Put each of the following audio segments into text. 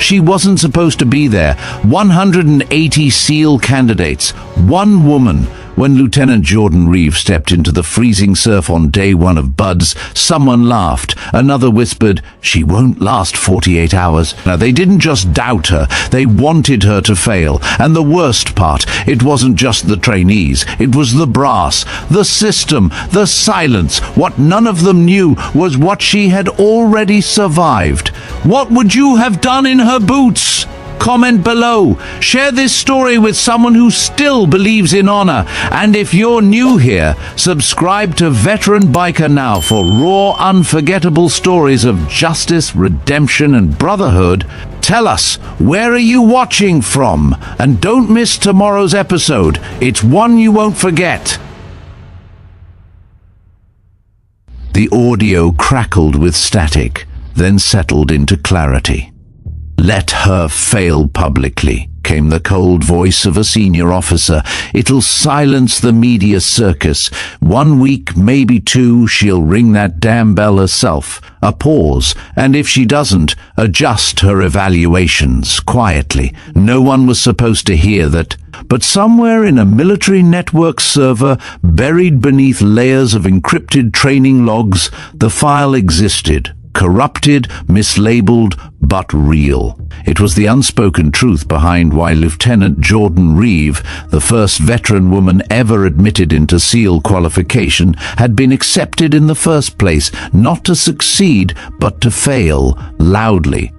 She wasn't supposed to be there. 180 SEAL candidates, one woman. When Lieutenant Jordan Reeve stepped into the freezing surf on day one of Buds, someone laughed. Another whispered, "She won't last 48 hours. Now, they didn't just doubt her, they wanted her to fail. And the worst part, it wasn't just the trainees, it was the brass, the system, the silence. What none of them knew was what she had already survived. What would you have done in her boots? Comment below. Share this story with someone who still believes in honor. And if you're new here, subscribe to Veteran Biker now for raw, unforgettable stories of justice, redemption, and brotherhood. Tell us, where are you watching from? And don't miss tomorrow's episode. It's one you won't forget. The audio crackled with static, then settled into clarity. "Let her fail publicly," came the cold voice of a senior officer. "It'll silence the media circus. 1 week, maybe 2, she'll ring that damn bell herself." A pause, and if she doesn't, adjust her evaluations quietly. No one was supposed to hear that. But somewhere in a military network server, buried beneath layers of encrypted training logs, the file existed. Corrupted, mislabeled, but real. It was the unspoken truth behind why Lieutenant Jordan Reeve, the first veteran woman ever admitted into SEAL qualification, had been accepted in the first place, not to succeed, but to fail, loudly.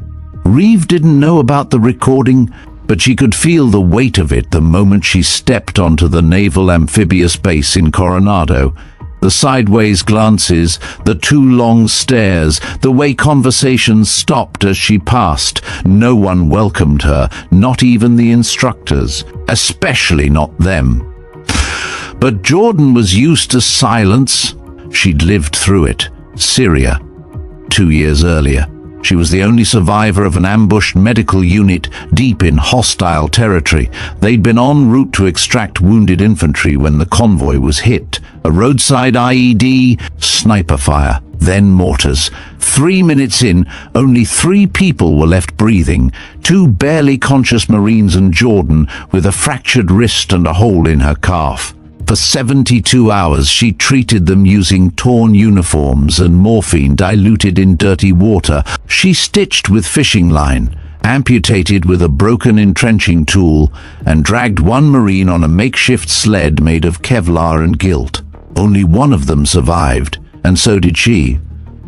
Reeve didn't know about the recording, but she could feel the weight of it the moment she stepped onto the Naval Amphibious Base in Coronado. The sideways glances, the too long stares, the way conversations stopped as she passed. No one welcomed her, not even the instructors, especially not them. But Jordan was used to silence. She'd lived through it. Syria, 2 years earlier. She was the only survivor of an ambushed medical unit deep in hostile territory. They'd been en route to extract wounded infantry when the convoy was hit. A roadside IED, sniper fire, then mortars. 3 minutes in, only 3 people were left breathing. 2 barely conscious Marines and Jordan with a fractured wrist and a hole in her calf. For 72 hours, she treated them using torn uniforms and morphine diluted in dirty water. She stitched with fishing line, amputated with a broken entrenching tool, and dragged one Marine on a makeshift sled made of Kevlar and gilt. Only one of them survived, and so did she.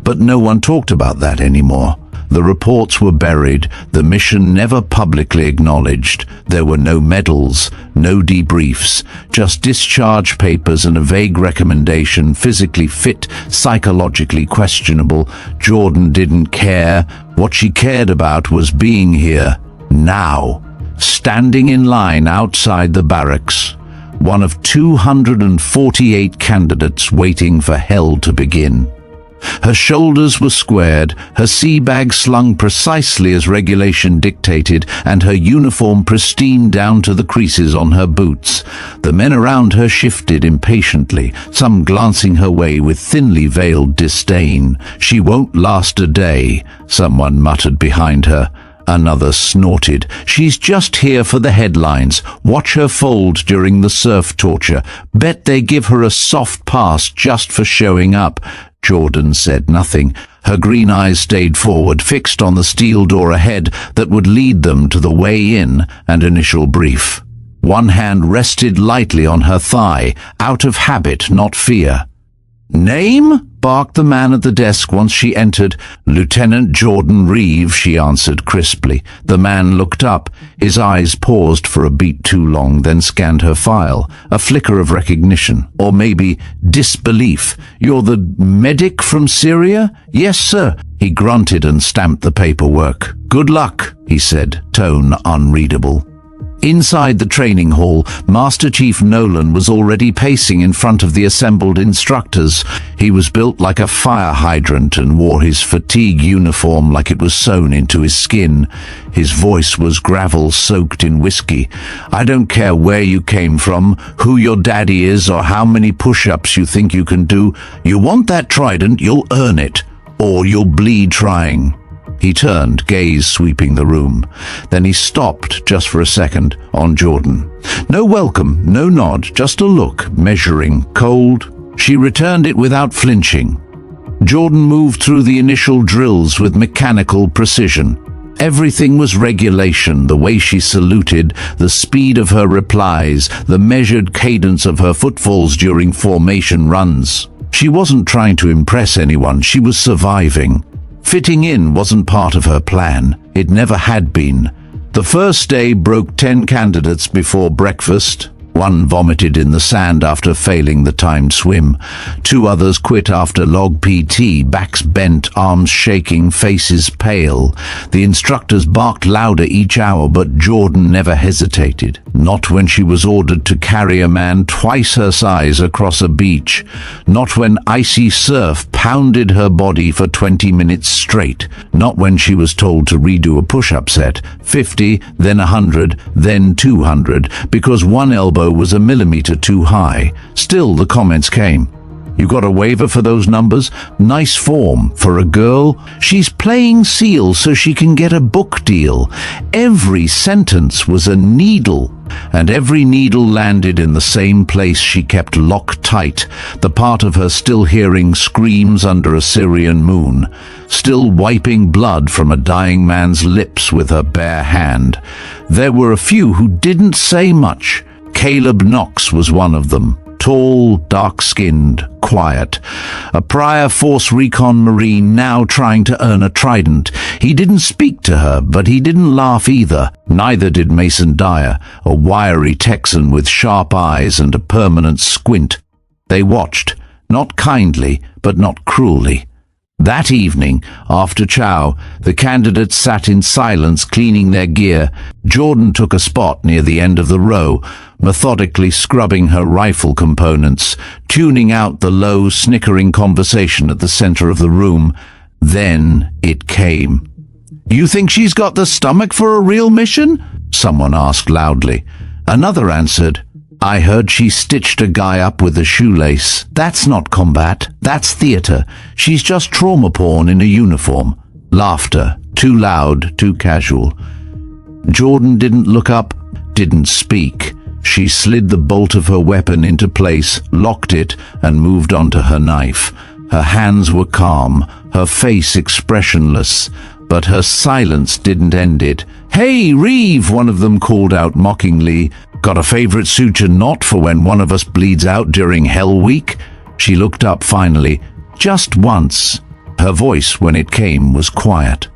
But no one talked about that anymore. The reports were buried, the mission never publicly acknowledged. There were no medals, no debriefs, just discharge papers and a vague recommendation, physically fit, psychologically questionable. Jordan didn't care. What she cared about was being here, now, standing in line outside the barracks, one of 248 candidates waiting for hell to begin. Her shoulders were squared, her sea bag slung precisely as regulation dictated, and her uniform pristine down to the creases on her boots. The men around her shifted impatiently, some glancing her way with thinly veiled disdain. "She won't last a day," someone muttered behind her. Another snorted. "She's just here for the headlines. Watch her fold during the surf torture. Bet they give her a soft pass just for showing up." Jordan said nothing. Her green eyes stayed forward, fixed on the steel door ahead that would lead them to the way in and initial brief. One hand rested lightly on her thigh, out of habit, not fear. "Name?" barked the man at the desk once she entered. "Lieutenant Jordan Reeve," she answered crisply. The man looked up. His eyes paused for a beat too long, then scanned her file. A flicker of recognition, or maybe disbelief. "You're the medic from Syria?" "Yes, sir." He grunted and stamped the paperwork. "Good luck," he said, tone unreadable. Inside the training hall, Master Chief Nolan was already pacing in front of the assembled instructors. He was built like a fire hydrant and wore his fatigue uniform like it was sewn into his skin. His voice was gravel soaked in whiskey. "I don't care where you came from, who your daddy is, or how many push-ups you think you can do. You want that trident, you'll earn it, or you'll bleed trying." He turned, gaze sweeping the room. Then he stopped just for a second on Jordan. No welcome, no nod, just a look, measuring, cold. She returned it without flinching. Jordan moved through the initial drills with mechanical precision. Everything was regulation, the way she saluted, the speed of her replies, the measured cadence of her footfalls during formation runs. She wasn't trying to impress anyone, she was surviving. Fitting in wasn't part of her plan. It never had been. The first day broke 10 candidates before breakfast. One vomited in the sand after failing the timed swim. 2 others quit after log PT, backs bent, arms shaking, faces pale. The instructors barked louder each hour, but Jordan never hesitated. Not when she was ordered to carry a man twice her size across a beach. Not when icy surf pounded her body for 20 minutes straight. Not when she was told to redo a push-up set, 50, then 100, then 200, because one elbow was a millimeter too high. Still, the comments came. You got a waiver for those numbers? Nice form. For a girl, she's playing SEAL so she can get a book deal. Every sentence was a needle, and every needle landed in the same place she kept locked tight, the part of her still hearing screams under a Syrian moon, still wiping blood from a dying man's lips with her bare hand. There were a few who didn't say much. Caleb Knox was one of them. Tall, dark-skinned, quiet. A prior Force Recon Marine now trying to earn a trident. He didn't speak to her, but he didn't laugh either. Neither did Mason Dyer, a wiry Texan with sharp eyes and a permanent squint. They watched, not kindly, but not cruelly. That evening, after chow, the candidates sat in silence cleaning their gear. Jordan took a spot near the end of the row, methodically scrubbing her rifle components, tuning out the low, snickering conversation at the center of the room. Then it came. "You think she's got the stomach for a real mission?" someone asked loudly. Another answered, "I heard she stitched a guy up with a shoelace. That's not combat, that's theater. She's just trauma porn in a uniform." Laughter, too loud, too casual. Jordan didn't look up, didn't speak. She slid the bolt of her weapon into place, locked it, and moved on to her knife. Her hands were calm, her face expressionless, but her silence didn't end it. "Hey, Reeve," one of them called out mockingly. "Got a favorite suture knot for when one of us bleeds out during Hell Week?" She looked up finally, just once. Her voice, when it came, was quiet.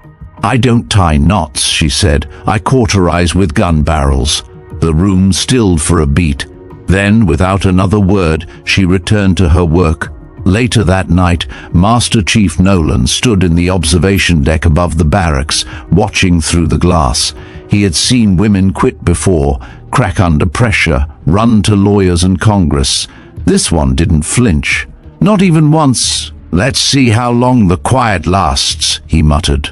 "I don't tie knots," she said. "I cauterize with gun barrels." The room stilled for a beat. Then, without another word, she returned to her work. Later that night, Master Chief Nolan stood in the observation deck above the barracks, watching through the glass. He had seen women quit before, crack under pressure, run to lawyers and Congress. This one didn't flinch. Not even once. "Let's see how long the quiet lasts," he muttered.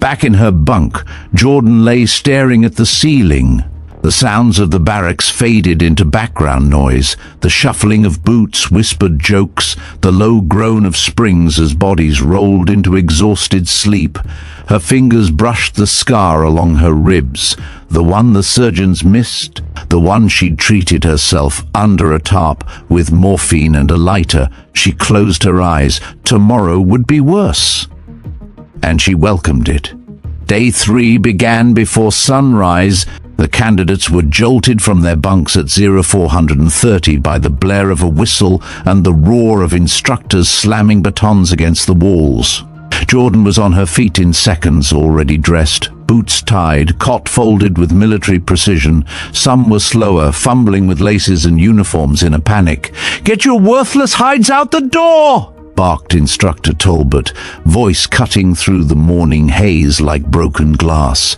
Back in her bunk, Jordan lay staring at the ceiling. The sounds of the barracks faded into background noise, the shuffling of boots, whispered jokes, the low groan of springs as bodies rolled into exhausted sleep. Her fingers brushed the scar along her ribs, the one the surgeons missed, the one she'd treated herself under a tarp with morphine and a lighter. She closed her eyes. Tomorrow would be worse. And she welcomed it. Day 3 began before sunrise. The candidates were jolted from their bunks at 0430 by the blare of a whistle and the roar of instructors slamming batons against the walls. Jordan was on her feet in seconds, already dressed, boots tied, cot folded with military precision. Some were slower, fumbling with laces and uniforms in a panic. "Get your worthless hides out the door!" barked Instructor Talbot, voice cutting through the morning haze like broken glass.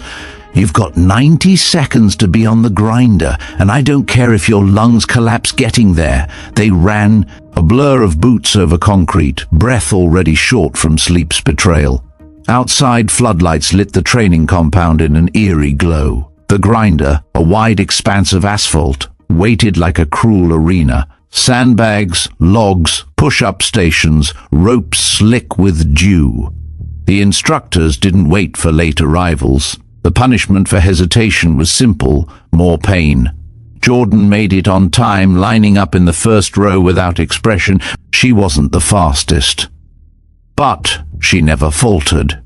"You've got 90 seconds to be on the grinder, and I don't care if your lungs collapse getting there." They ran, a blur of boots over concrete, breath already short from sleep's betrayal. Outside, floodlights lit the training compound in an eerie glow. The grinder, a wide expanse of asphalt, waited like a cruel arena. Sandbags, logs, push-up stations, ropes slick with dew. The instructors didn't wait for late arrivals. The punishment for hesitation was simple: more pain. Jordan made it on time, lining up in the first row without expression. She wasn't the fastest, but she never faltered.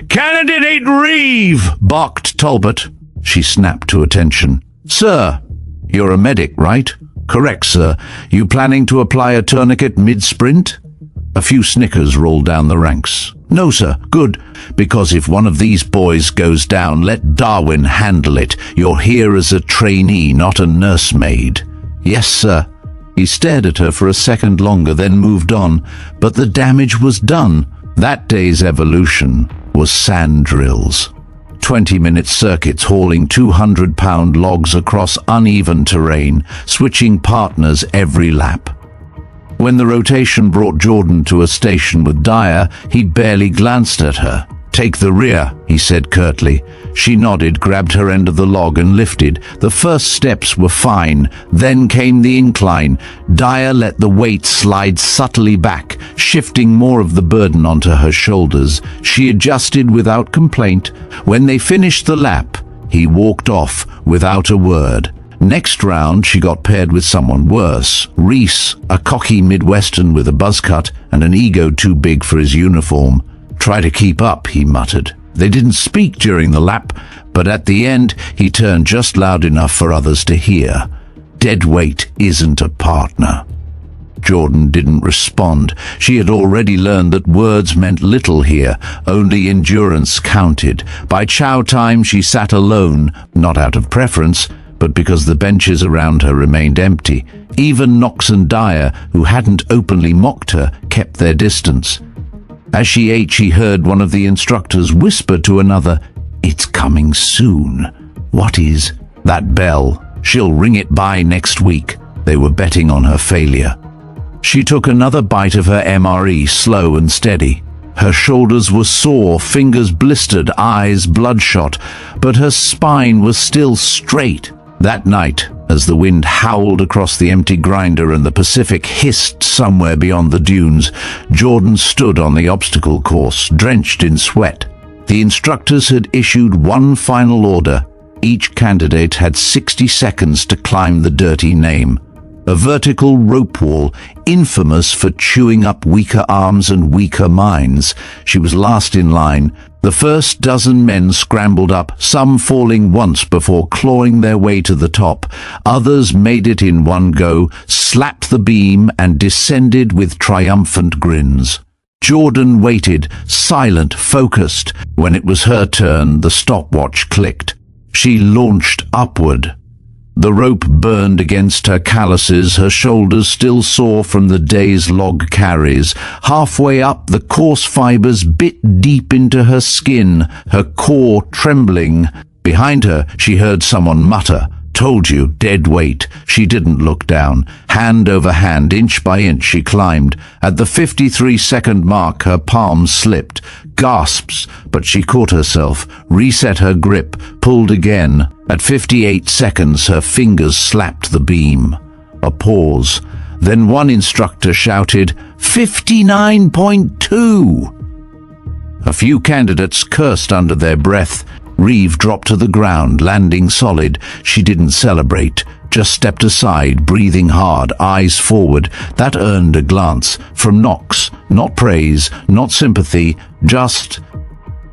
"Candidate Reeve!" barked Talbot. She snapped to attention. "Sir, you're a medic, right?" "Correct, sir. You planning to apply a tourniquet mid-sprint?" A few snickers rolled down the ranks. "No, sir." "Good, because if one of these boys goes down, let Darwin handle it. You're here as a trainee, not a nursemaid." "Yes, sir." He stared at her for a second longer, then moved on. But the damage was done. That day's evolution was sand drills. 20-minute circuits hauling 200-pound logs across uneven terrain, switching partners every lap. When the rotation brought Jordan to a station with Dyer, he barely glanced at her. "Take the rear," he said curtly. She nodded, grabbed her end of the log and lifted. The first steps were fine. Then came the incline. Dyer let the weight slide subtly back, shifting more of the burden onto her shoulders. She adjusted without complaint. When they finished the lap, he walked off without a word. Next round, she got paired with someone worse. Reese, a cocky Midwestern with a buzz cut and an ego too big for his uniform. "Try to keep up," he muttered. They didn't speak during the lap, but at the end, he turned just loud enough for others to hear. "Dead weight isn't a partner." Jordan didn't respond. She had already learned that words meant little here. Only endurance counted. By chow time, she sat alone, not out of preference, but because the benches around her remained empty. Even Knox and Dyer, who hadn't openly mocked her, kept their distance. As she ate, she heard one of the instructors whisper to another, "It's coming soon." "What is?" "That bell. She'll ring it by next week." They were betting on her failure. She took another bite of her MRE, slow and steady. Her shoulders were sore, fingers blistered, eyes bloodshot, but her spine was still straight. That night, as the wind howled across the empty grinder and the Pacific hissed somewhere beyond the dunes, Jordan stood on the obstacle course, drenched in sweat. The instructors had issued one final order. Each candidate had 60 seconds to climb the dirty name. A vertical rope wall, infamous for chewing up weaker arms and weaker minds. She was last in line. The first dozen men scrambled up, some falling once before clawing their way to the top. Others made it in one go, slapped the beam, and descended with triumphant grins. Jordan waited, silent, focused. When it was her turn, the stopwatch clicked. She launched upward. The rope burned against her calluses, her shoulders still sore from the day's log carries. Halfway up, the coarse fibers bit deep into her skin, her core trembling. Behind her, she heard someone mutter, "Told you, dead weight." She didn't look down. Hand over hand, inch by inch, she climbed. At the 53-second mark, her palms slipped. Gasps, but she caught herself, reset her grip, pulled again. At 58 seconds, her fingers slapped the beam. A pause. Then one instructor shouted, 59.2! A few candidates cursed under their breath. Reeve dropped to the ground, landing solid. She didn't celebrate, just stepped aside, breathing hard, eyes forward. That earned a glance from Knox. Not praise, not sympathy, just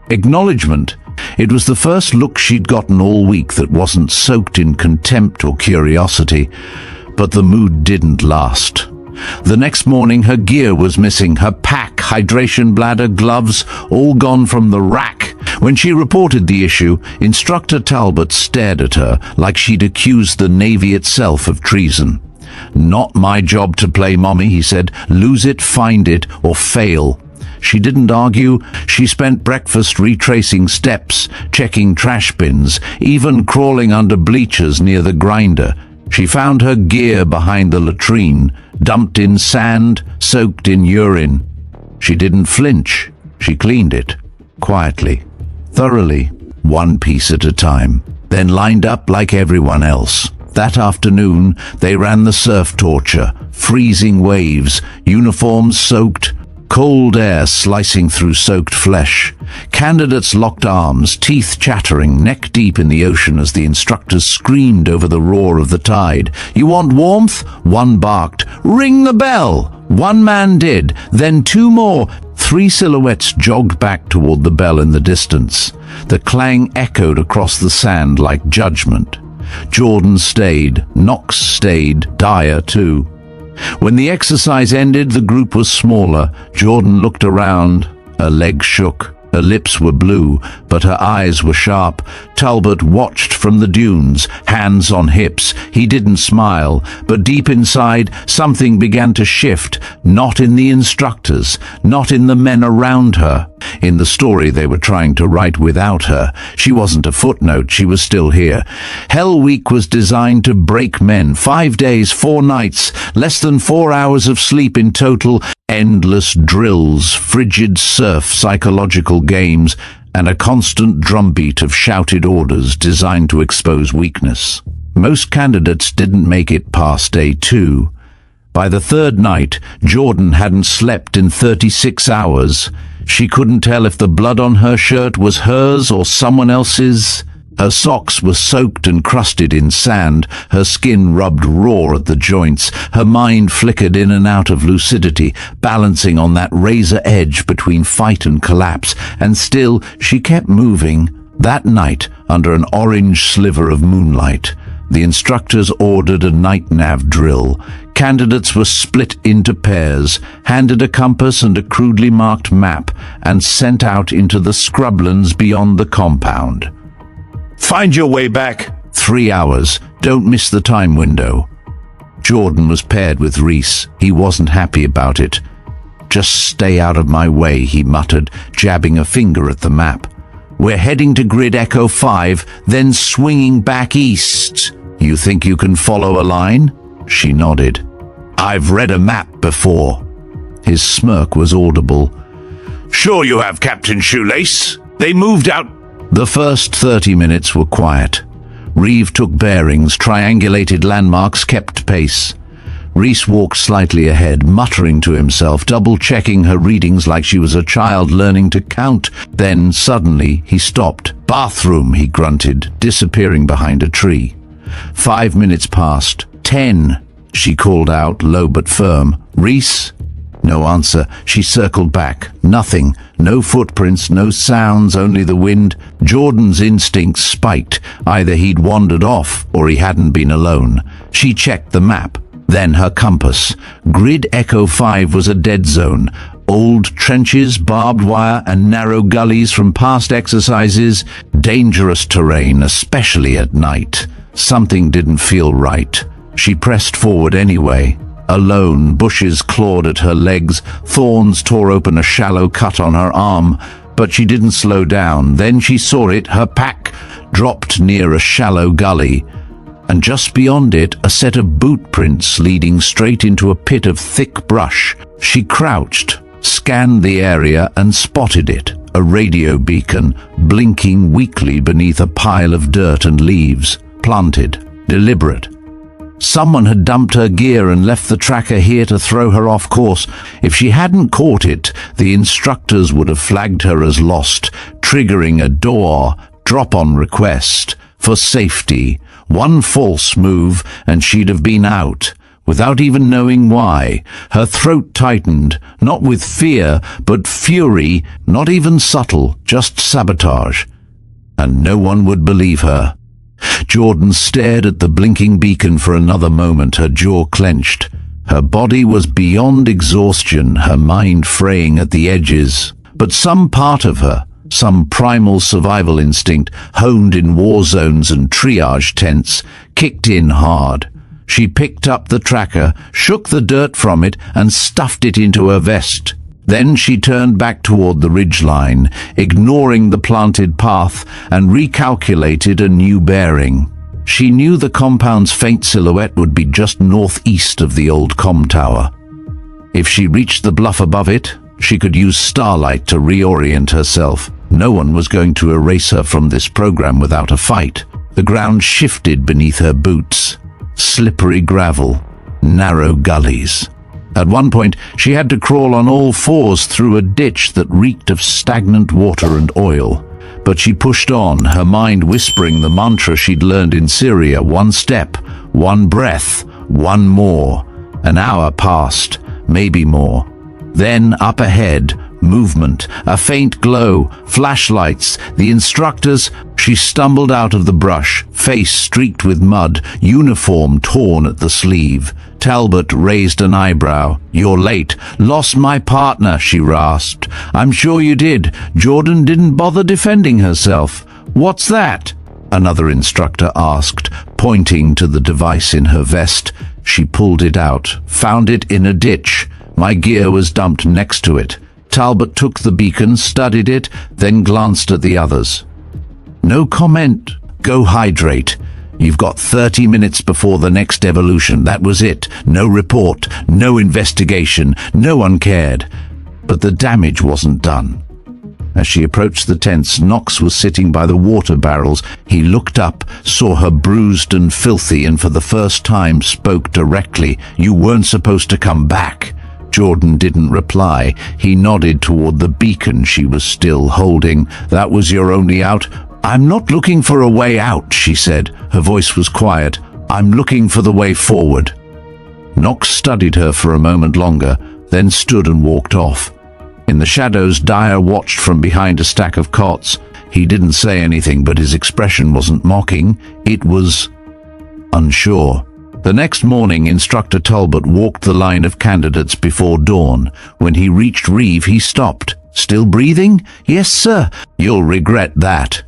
acknowledgement. It was the first look she'd gotten all week that wasn't soaked in contempt or curiosity. But the mood didn't last. The next morning, her gear was missing, her pack, hydration bladder, gloves, all gone from the rack. When she reported the issue, Instructor Talbot stared at her like she'd accused the Navy itself of treason. "Not my job to play mommy," he said. "Lose it, find it, or fail." She didn't argue. She spent breakfast retracing steps, checking trash bins, even crawling under bleachers near the grinder. She found her gear behind the latrine, dumped in sand, soaked in urine. She didn't flinch. She cleaned it, quietly, thoroughly, one piece at a time, then lined up like everyone else. That afternoon, they ran the surf torture, freezing waves, uniforms soaked, cold air slicing through soaked flesh. Candidates locked arms, teeth chattering, neck deep in the ocean as the instructors screamed over the roar of the tide. "You want warmth?" One barked. "Ring the bell!" One man did, then two more. Three silhouettes jogged back toward the bell in the distance. The clang echoed across the sand like judgment. Jordan stayed, Knox stayed, Dyer too. When the exercise ended, the group was smaller. Jordan looked around. Her legs shook. Her lips were blue, but her eyes were sharp. Talbot watched from the dunes, hands on hips. He didn't smile, but deep inside, something began to shift. Not in the instructors, not in the men around her. In the story they were trying to write without her. She wasn't a footnote, she was still here. Hell Week was designed to break men. 5 days, 4 nights, less than 4 hours of sleep in total, endless drills, frigid surf, psychological games, and a constant drumbeat of shouted orders designed to expose weakness. Most candidates didn't make it past day 2. By the 3rd night, Jordan hadn't slept in 36 hours. She couldn't tell if the blood on her shirt was hers or someone else's. Her socks were soaked and crusted in sand, her skin rubbed raw at the joints, her mind flickered in and out of lucidity, balancing on that razor edge between fight and collapse, and still she kept moving. That night, under an orange sliver of moonlight, the instructors ordered a night nav drill. Candidates were split into pairs, handed a compass and a crudely marked map, and sent out into the scrublands beyond the compound. "Find your way back." 3 hours. Don't miss the time window. Jordan was paired with Reese. He wasn't happy about it. "Just stay out of my way," he muttered, jabbing a finger at the map. "We're heading to grid Echo 5, then swinging back east. You think you can follow a line?" She nodded. "I've read a map before." His smirk was audible. "Sure you have, Captain Shoelace. They moved out." The first 30 minutes were quiet. Reeve took bearings, triangulated landmarks, kept pace. Reese walked slightly ahead, muttering to himself, double-checking her readings like she was a child learning to count. Then, suddenly, he stopped. "Bathroom," he grunted, disappearing behind a tree. 5 minutes passed. 10, she called out, low but firm. "Reese?" No answer. She circled back. Nothing. No footprints, no sounds, only the wind. Jordan's instincts spiked. Either he'd wandered off, or he hadn't been alone. She checked the map, then her compass. Grid Echo 5 was a dead zone. Old trenches, barbed wire, and narrow gullies from past exercises. Dangerous terrain, especially at night. Something didn't feel right. She pressed forward anyway. Alone, bushes clawed at her legs, thorns tore open a shallow cut on her arm, but she didn't slow down. Then she saw it, her pack dropped near a shallow gully, and just beyond it, a set of boot prints leading straight into a pit of thick brush. She crouched, scanned the area, and spotted it, a radio beacon, blinking weakly beneath a pile of dirt and leaves, planted, deliberate. Someone had dumped her gear and left the tracker here to throw her off course. If she hadn't caught it, the instructors would have flagged her as lost, triggering a door, drop-on request, for safety. One false move, and she'd have been out, without even knowing why. Her throat tightened, not with fear, but fury, not even subtle, just sabotage. And no one would believe her. Jordan stared at the blinking beacon for another moment, her jaw clenched. Her body was beyond exhaustion, her mind fraying at the edges. But some part of her, some primal survival instinct, honed in war zones and triage tents, kicked in hard. She picked up the tracker, shook the dirt from it, and stuffed it into her vest. Then she turned back toward the ridgeline, ignoring the planted path, and recalculated a new bearing. She knew the compound's faint silhouette would be just northeast of the old comm tower. If she reached the bluff above it, she could use starlight to reorient herself. No one was going to erase her from this program without a fight. The ground shifted beneath her boots. Slippery gravel, narrow gullies. At one point, she had to crawl on all fours through a ditch that reeked of stagnant water and oil. But she pushed on, her mind whispering the mantra she'd learned in Syria: one step, one breath, one more. An hour passed, maybe more. Then, up ahead, movement, a faint glow, flashlights, the instructors. She stumbled out of the brush, face streaked with mud, uniform torn at the sleeve. Talbot raised an eyebrow. "You're late. Lost my partner," she rasped. "I'm sure you did. Jordan didn't bother defending herself." "What's that?" another instructor asked, pointing to the device in her vest. She pulled it out, found it in a ditch. My gear was dumped next to it. Talbot took the beacon, studied it, then glanced at the others. "No comment. Go hydrate. You've got 30 minutes before the next evolution." That was it. No report, no investigation, no one cared. But the damage wasn't done. As she approached the tents, Knox was sitting by the water barrels. He looked up, saw her bruised and filthy, and for the first time spoke directly. "You weren't supposed to come back." Jordan didn't reply. He nodded toward the beacon she was still holding. "That was your only out?" "I'm not looking for a way out," she said. Her voice was quiet. "I'm looking for the way forward." Knox studied her for a moment longer, then stood and walked off. In the shadows, Dyer watched from behind a stack of cots. He didn't say anything, but his expression wasn't mocking. It was unsure. The next morning, Instructor Talbot walked the line of candidates before dawn. When he reached Reeve, he stopped. "Still breathing?" "Yes, sir." "You'll regret that."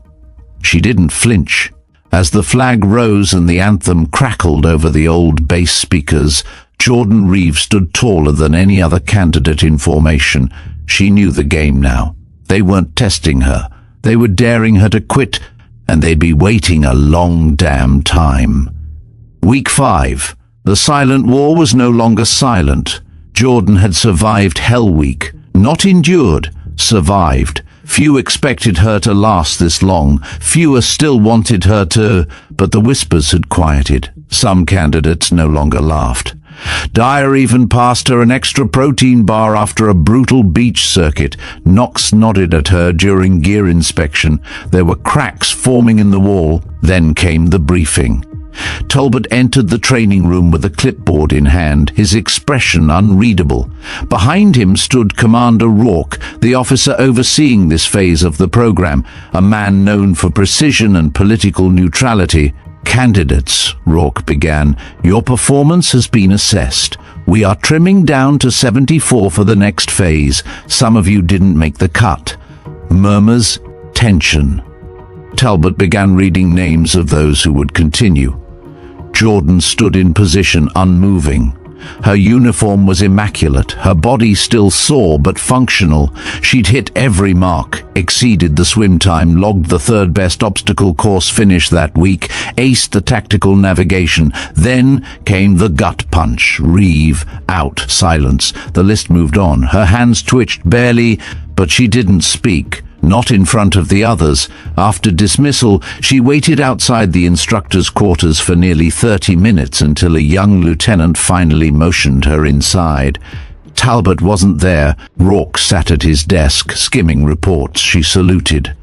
She didn't flinch. As the flag rose and the anthem crackled over the old bass speakers, Jordan Reeve stood taller than any other candidate in formation. She knew the game now. They weren't testing her. They were daring her to quit, and they'd be waiting a long damn time. Week 5. The silent war was no longer silent. Jordan had survived Hell Week. Not endured, survived. Few expected her to last this long. Fewer still wanted her to, but the whispers had quieted. Some candidates no longer laughed. Dyer even passed her an extra protein bar after a brutal beach circuit. Knox nodded at her during gear inspection. There were cracks forming in the wall. Then came the briefing. Talbot entered the training room with a clipboard in hand, his expression unreadable. Behind him stood Commander Rourke, the officer overseeing this phase of the program, a man known for precision and political neutrality. "Candidates," Rourke began, "your performance has been assessed. We are trimming down to 74 for the next phase. Some of you didn't make the cut." Murmurs, tension. Talbot began reading names of those who would continue. Jordan stood in position, unmoving. Her uniform was immaculate, her body still sore but functional. She'd hit every mark, exceeded the swim time, logged the third best obstacle course finish that week, aced the tactical navigation. Then came the gut punch. Reeve, out, silence. The list moved on. Her hands twitched barely, but she didn't speak. Not in front of the others. After dismissal, she waited outside the instructor's quarters for nearly 30 minutes until a young lieutenant finally motioned her inside. Talbot wasn't there. Rourke sat at his desk, skimming reports. She saluted.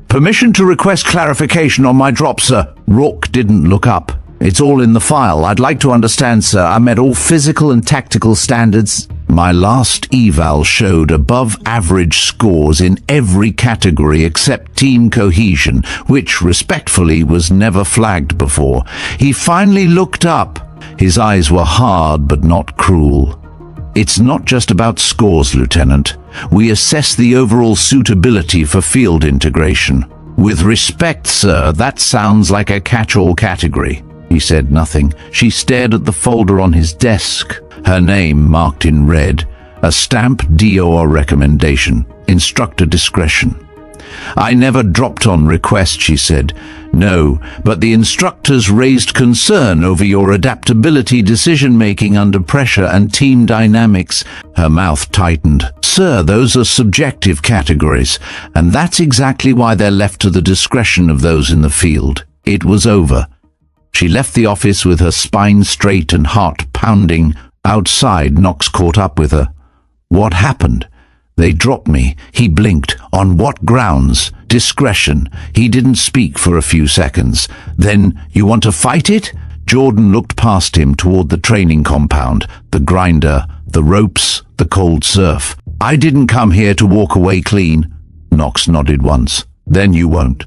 "Permission to request clarification on my drop, sir." Rourke didn't look up. "It's all in the file. I'd like to understand, sir. I met all physical and tactical standards. My last eval showed above average scores in every category except team cohesion, which respectfully was never flagged before." He finally looked up. His eyes were hard but not cruel. "It's not just about scores, Lieutenant. We assess the overall suitability for field integration." "With respect, sir, that sounds like a catch-all category." He said nothing. She stared at the folder on his desk. Her name marked in red. A stamp DOR recommendation. Instructor discretion. "I never dropped on request," she said. "No, but the instructors raised concern over your adaptability, decision-making under pressure, and team dynamics." Her mouth tightened. "Sir, those are subjective categories, and that's exactly why they're left to the discretion of those in the field." It was over. She left the office with her spine straight and heart pounding. Outside, Knox caught up with her. What happened? They dropped me. He blinked. On what grounds? Discretion. He didn't speak for a few seconds. Then, you want to fight it? Jordan looked past him toward the training compound, the grinder, the ropes, the cold surf. I didn't come here to walk away clean. Knox nodded once. Then you won't.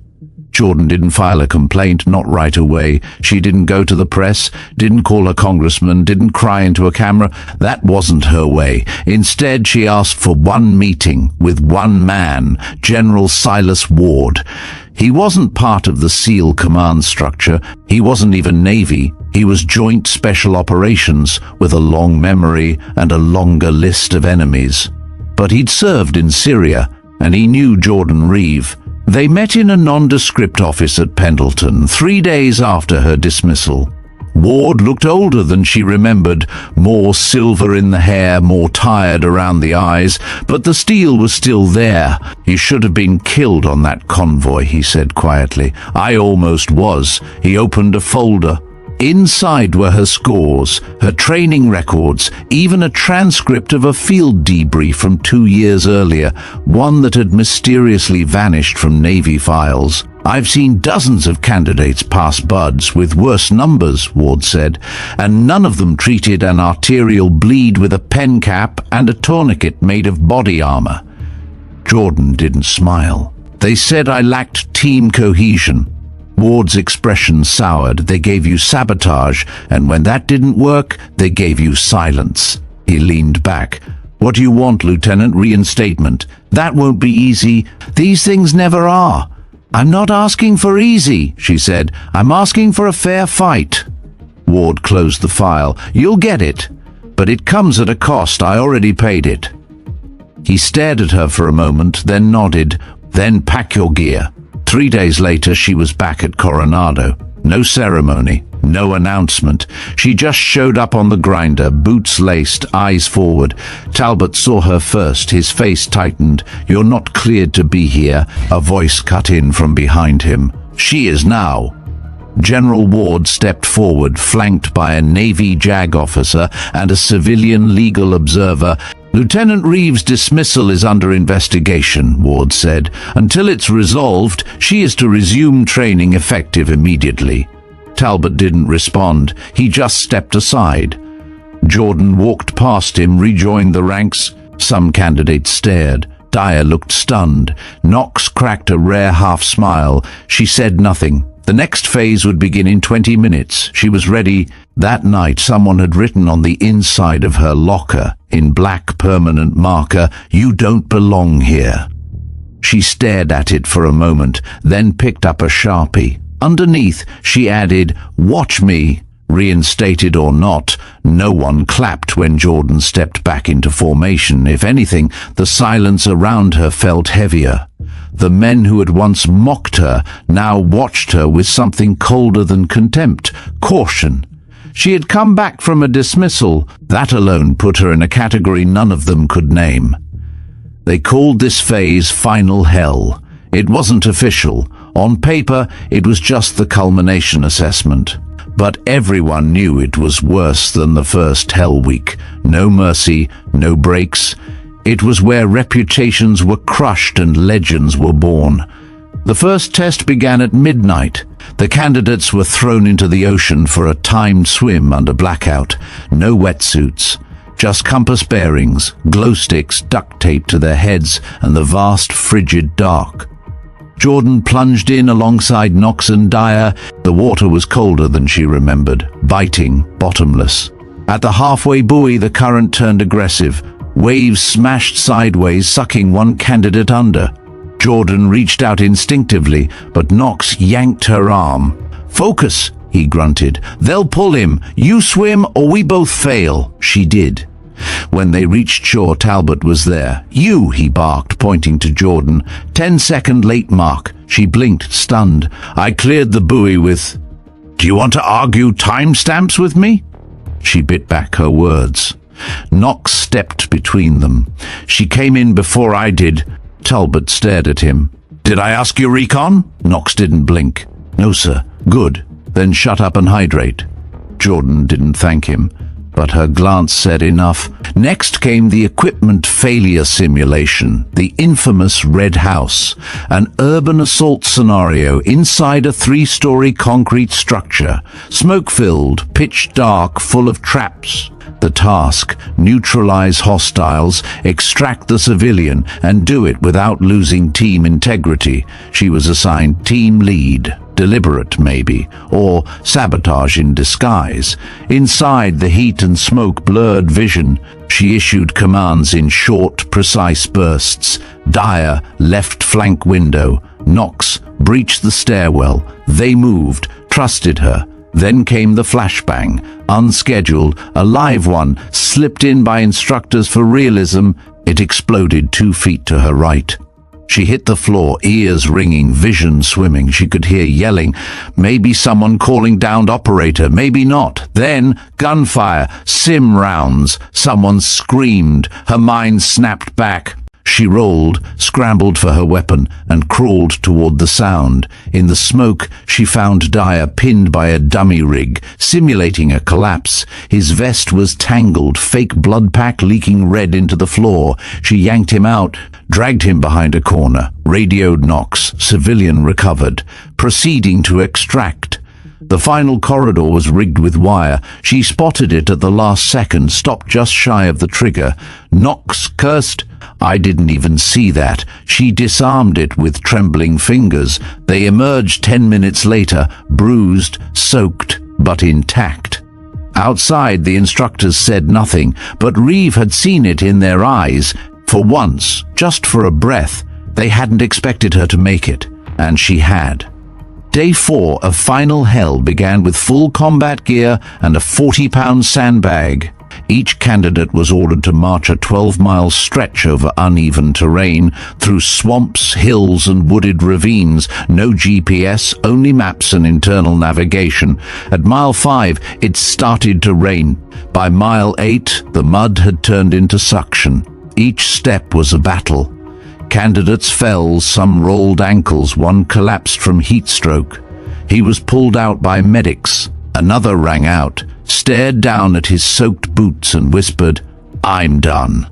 Jordan didn't file a complaint, not right away. She didn't go to the press, didn't call her congressman, didn't cry into a camera. That wasn't her way. Instead, she asked for one meeting with one man, General Silas Ward. He wasn't part of the SEAL command structure. He wasn't even Navy. He was Joint Special Operations, with a long memory and a longer list of enemies. But he'd served in Syria, and he knew Jordan Reeve. They met in a nondescript office at Pendleton 3 days after her dismissal. Ward looked older than she remembered, more silver in the hair, more tired around the eyes, but the steel was still there. "You should have been killed on that convoy," he said quietly. "I almost was." He opened a folder. Inside were her scores, her training records, even a transcript of a field debrief from 2 years earlier, one that had mysteriously vanished from Navy files. "I've seen dozens of candidates pass buds with worse numbers," Ward said, "and none of them treated an arterial bleed with a pen cap and a tourniquet made of body armor." Jordan didn't smile. "They said I lacked team cohesion." Ward's expression soured. "They gave you sabotage, and when that didn't work, they gave you silence." He leaned back. "What do you want, Lieutenant? Reinstatement? That won't be easy. These things never are." "I'm not asking for easy," she said. "I'm asking for a fair fight." Ward closed the file. "You'll get it. But it comes at a cost. I already paid it." He stared at her for a moment, then nodded. "Then pack your gear." 3 days later, she was back at Coronado. No ceremony, no announcement. She just showed up on the grinder, boots laced, eyes forward. Talbot saw her first, his face tightened. "You're not cleared to be here," a voice cut in from behind him. "She is now." General Ward stepped forward, flanked by a Navy JAG officer and a civilian legal observer. "Lieutenant Reeves' dismissal is under investigation," Ward said. "Until it's resolved, she is to resume training effective immediately." Talbot didn't respond. He just stepped aside. Jordan walked past him, rejoined the ranks. Some candidates stared. Dyer looked stunned. Knox cracked a rare half-smile. She said nothing. The next phase would begin in 20 minutes. She was ready. That night, someone had written on the inside of her locker, in black permanent marker, "You don't belong here." She stared at it for a moment, then picked up a Sharpie. Underneath, she added, "Watch me." Reinstated or not, no one clapped when Jordan stepped back into formation. If anything, the silence around her felt heavier. The men who had once mocked her now watched her with something colder than contempt, caution. She had come back from a dismissal. That alone put her in a category none of them could name. They called this phase Final Hell. It wasn't official. On paper, it was just the culmination assessment. But everyone knew it was worse than the first Hell Week. No mercy, no breaks. It was where reputations were crushed and legends were born. The first test began at midnight. The candidates were thrown into the ocean for a timed swim under blackout. No wetsuits, just compass bearings, glow sticks duct taped to their heads, and the vast frigid dark. Jordan plunged in alongside Knox and Dyer. The water was colder than she remembered, biting, bottomless. At the halfway buoy, the current turned aggressive. Waves smashed sideways, sucking one candidate under. Jordan reached out instinctively, but Knox yanked her arm. "Focus," he grunted. "They'll pull him. You swim or we both fail." She did. When they reached shore, Talbot was there. "You," he barked, pointing to Jordan. 10-second late mark. She blinked, stunned. "I cleared the buoy with—" "Do you want to argue timestamps with me?" She bit back her words. Knox stepped between them. "She came in before I did." Talbot stared at him. "Did I ask you recon?" Knox didn't blink. "No, sir." "Good. Then shut up and hydrate." Jordan didn't thank him, but her glance said enough. Next came the equipment failure simulation, the infamous Red House, an urban assault scenario inside a 3-story concrete structure, smoke-filled, pitch dark, full of traps. The task: neutralize hostiles, extract the civilian, and do it without losing team integrity. She was assigned team lead. Deliberate, maybe, or sabotage in disguise. Inside, the heat and smoke blurred vision. She issued commands in short, precise bursts. Dyer, left flank window. Knox, breach the stairwell. They moved, trusted her. Then came the flashbang, unscheduled, a live one, slipped in by instructors for realism. It exploded 2 feet to her right. She hit the floor, ears ringing, vision swimming. She could hear yelling, maybe someone calling downed operator, maybe not. Then gunfire, sim rounds. Someone screamed. Her mind snapped back. She rolled, scrambled for her weapon, and crawled toward the sound. In the smoke, she found Dyer pinned by a dummy rig, simulating a collapse. His vest was tangled, fake blood pack leaking red into the floor. She yanked him out, dragged him behind a corner, radioed Knox, civilian recovered, proceeding to extract. The final corridor was rigged with wire. She spotted it at the last second, stopped just shy of the trigger. Knox cursed. I didn't even see that. She disarmed it with trembling fingers. They emerged 10 minutes later, bruised, soaked, but intact. Outside, the instructors said nothing, but Reeve had seen it in their eyes. For once, just for a breath, they hadn't expected her to make it, and she had. Day 4 of Final Hell began with full combat gear and a 40-pound sandbag. Each candidate was ordered to march a 12-mile stretch over uneven terrain, through swamps, hills, and wooded ravines. No GPS, only maps and internal navigation. At mile 5, it started to rain. By mile 8, the mud had turned into suction. Each step was a battle. Candidates fell, some rolled ankles, one collapsed from heat stroke. He was pulled out by medics. Another rang out, stared down at his soaked boots and whispered, "I'm done."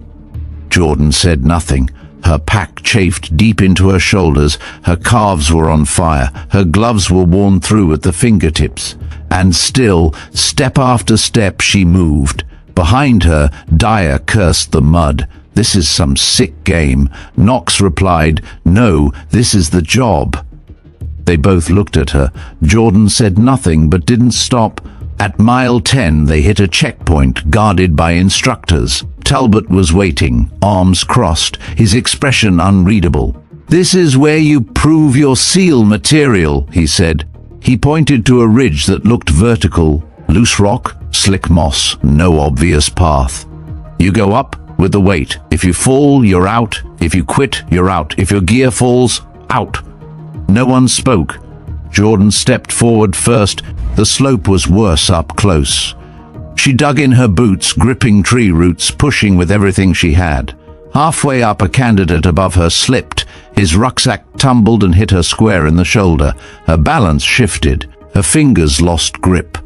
Jordan said nothing. Her pack chafed deep into her shoulders. Her calves were on fire. Her gloves were worn through at the fingertips. And still, step after step, she moved. Behind her, Dyer cursed the mud. "This is some sick game." Knox replied, "No, this is the job." They both looked at her. Jordan said nothing, but didn't stop. At mile 10, they hit a checkpoint guarded by instructors. Talbot was waiting, arms crossed, his expression unreadable. "This is where you prove your SEAL material," he said. He pointed to a ridge that looked vertical. Loose rock, slick moss, no obvious path. "You go up with the weight. If you fall, you're out. If you quit, you're out. If your gear falls, out." No one spoke. Jordan stepped forward first. The slope was worse up close. She dug in her boots, gripping tree roots, pushing with everything she had. Halfway up, a candidate above her slipped. His rucksack tumbled and hit her square in the shoulder. Her balance shifted. Her fingers lost grip.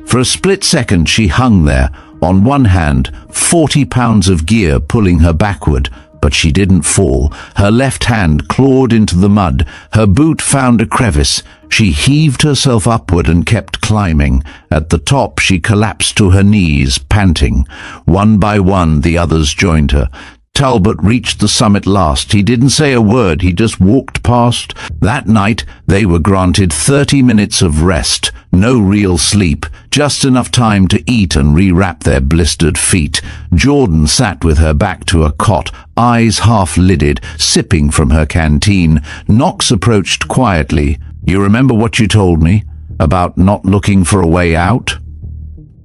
For a split second, she hung there. On one hand, 40 pounds of gear pulling her backward, but she didn't fall. Her left hand clawed into the mud. Her boot found a crevice. She heaved herself upward and kept climbing. At the top, she collapsed to her knees, panting. One by one, the others joined her. Talbot reached the summit last. He didn't say a word, he just walked past. That night, they were granted 30 minutes of rest. No real sleep, just enough time to eat and rewrap their blistered feet. Jordan sat with her back to a cot, eyes half-lidded, sipping from her canteen. Knox approached quietly. "You remember what you told me? About not looking for a way out?"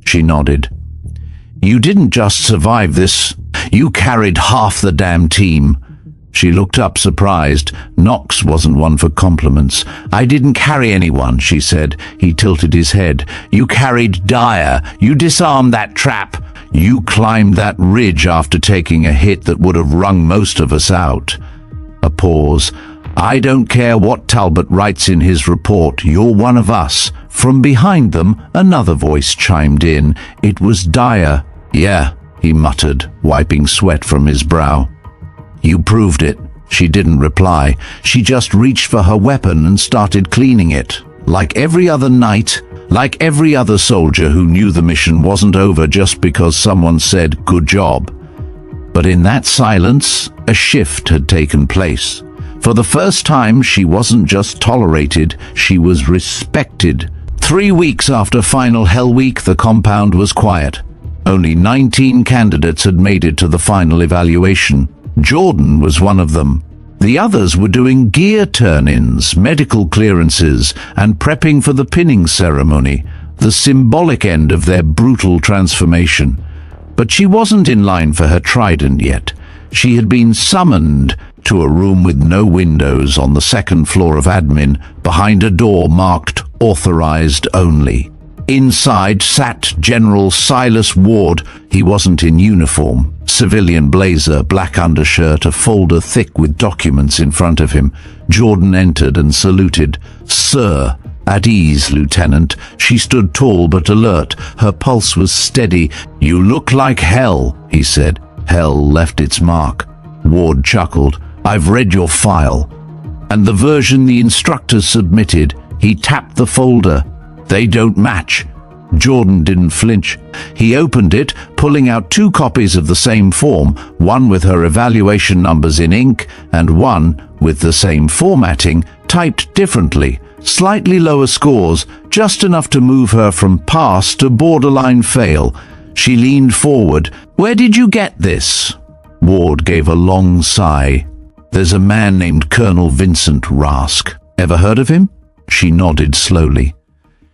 She nodded. "You didn't just survive this. You carried half the damn team." She looked up, surprised. Knox wasn't one for compliments. "I didn't carry anyone," she said. He tilted his head. "You carried Dyer. You disarmed that trap. You climbed that ridge after taking a hit that would have wrung most of us out." A pause. "I don't care what Talbot writes in his report. You're one of us." From behind them, another voice chimed in. It was Dyer. "Yeah," he muttered, wiping sweat from his brow. "You proved it." She didn't reply. She just reached for her weapon and started cleaning it. Like every other night, like every other soldier who knew the mission wasn't over just because someone said, "Good job." But in that silence, a shift had taken place. For the first time, she wasn't just tolerated, she was respected. 3 weeks after Final Hell Week, the compound was quiet. Only 19 candidates had made it to the final evaluation. Jordan was one of them. The others were doing gear turn-ins, medical clearances, and prepping for the pinning ceremony, the symbolic end of their brutal transformation. But she wasn't in line for her trident yet. She had been summoned to a room with no windows on the second floor of admin, behind a door marked "Authorized Only." Inside sat General Silas Ward. He wasn't in uniform. Civilian blazer, black undershirt, a folder thick with documents in front of him. Jordan entered and saluted. "Sir." "At ease, Lieutenant." She stood tall but alert. Her pulse was steady. "You look like hell," he said. Hell left its mark. Ward chuckled. "I've read your file." And the version the instructors submitted. He tapped the folder. "They don't match." Jordan didn't flinch. He opened it, pulling out 2 copies of the same form, one with her evaluation numbers in ink, and one with the same formatting, typed differently. Slightly lower scores, just enough to move her from pass to borderline fail. She leaned forward. "Where did you get this?" Ward gave a long sigh. "There's a man named Colonel Vincent Rask. Ever heard of him?" She nodded slowly.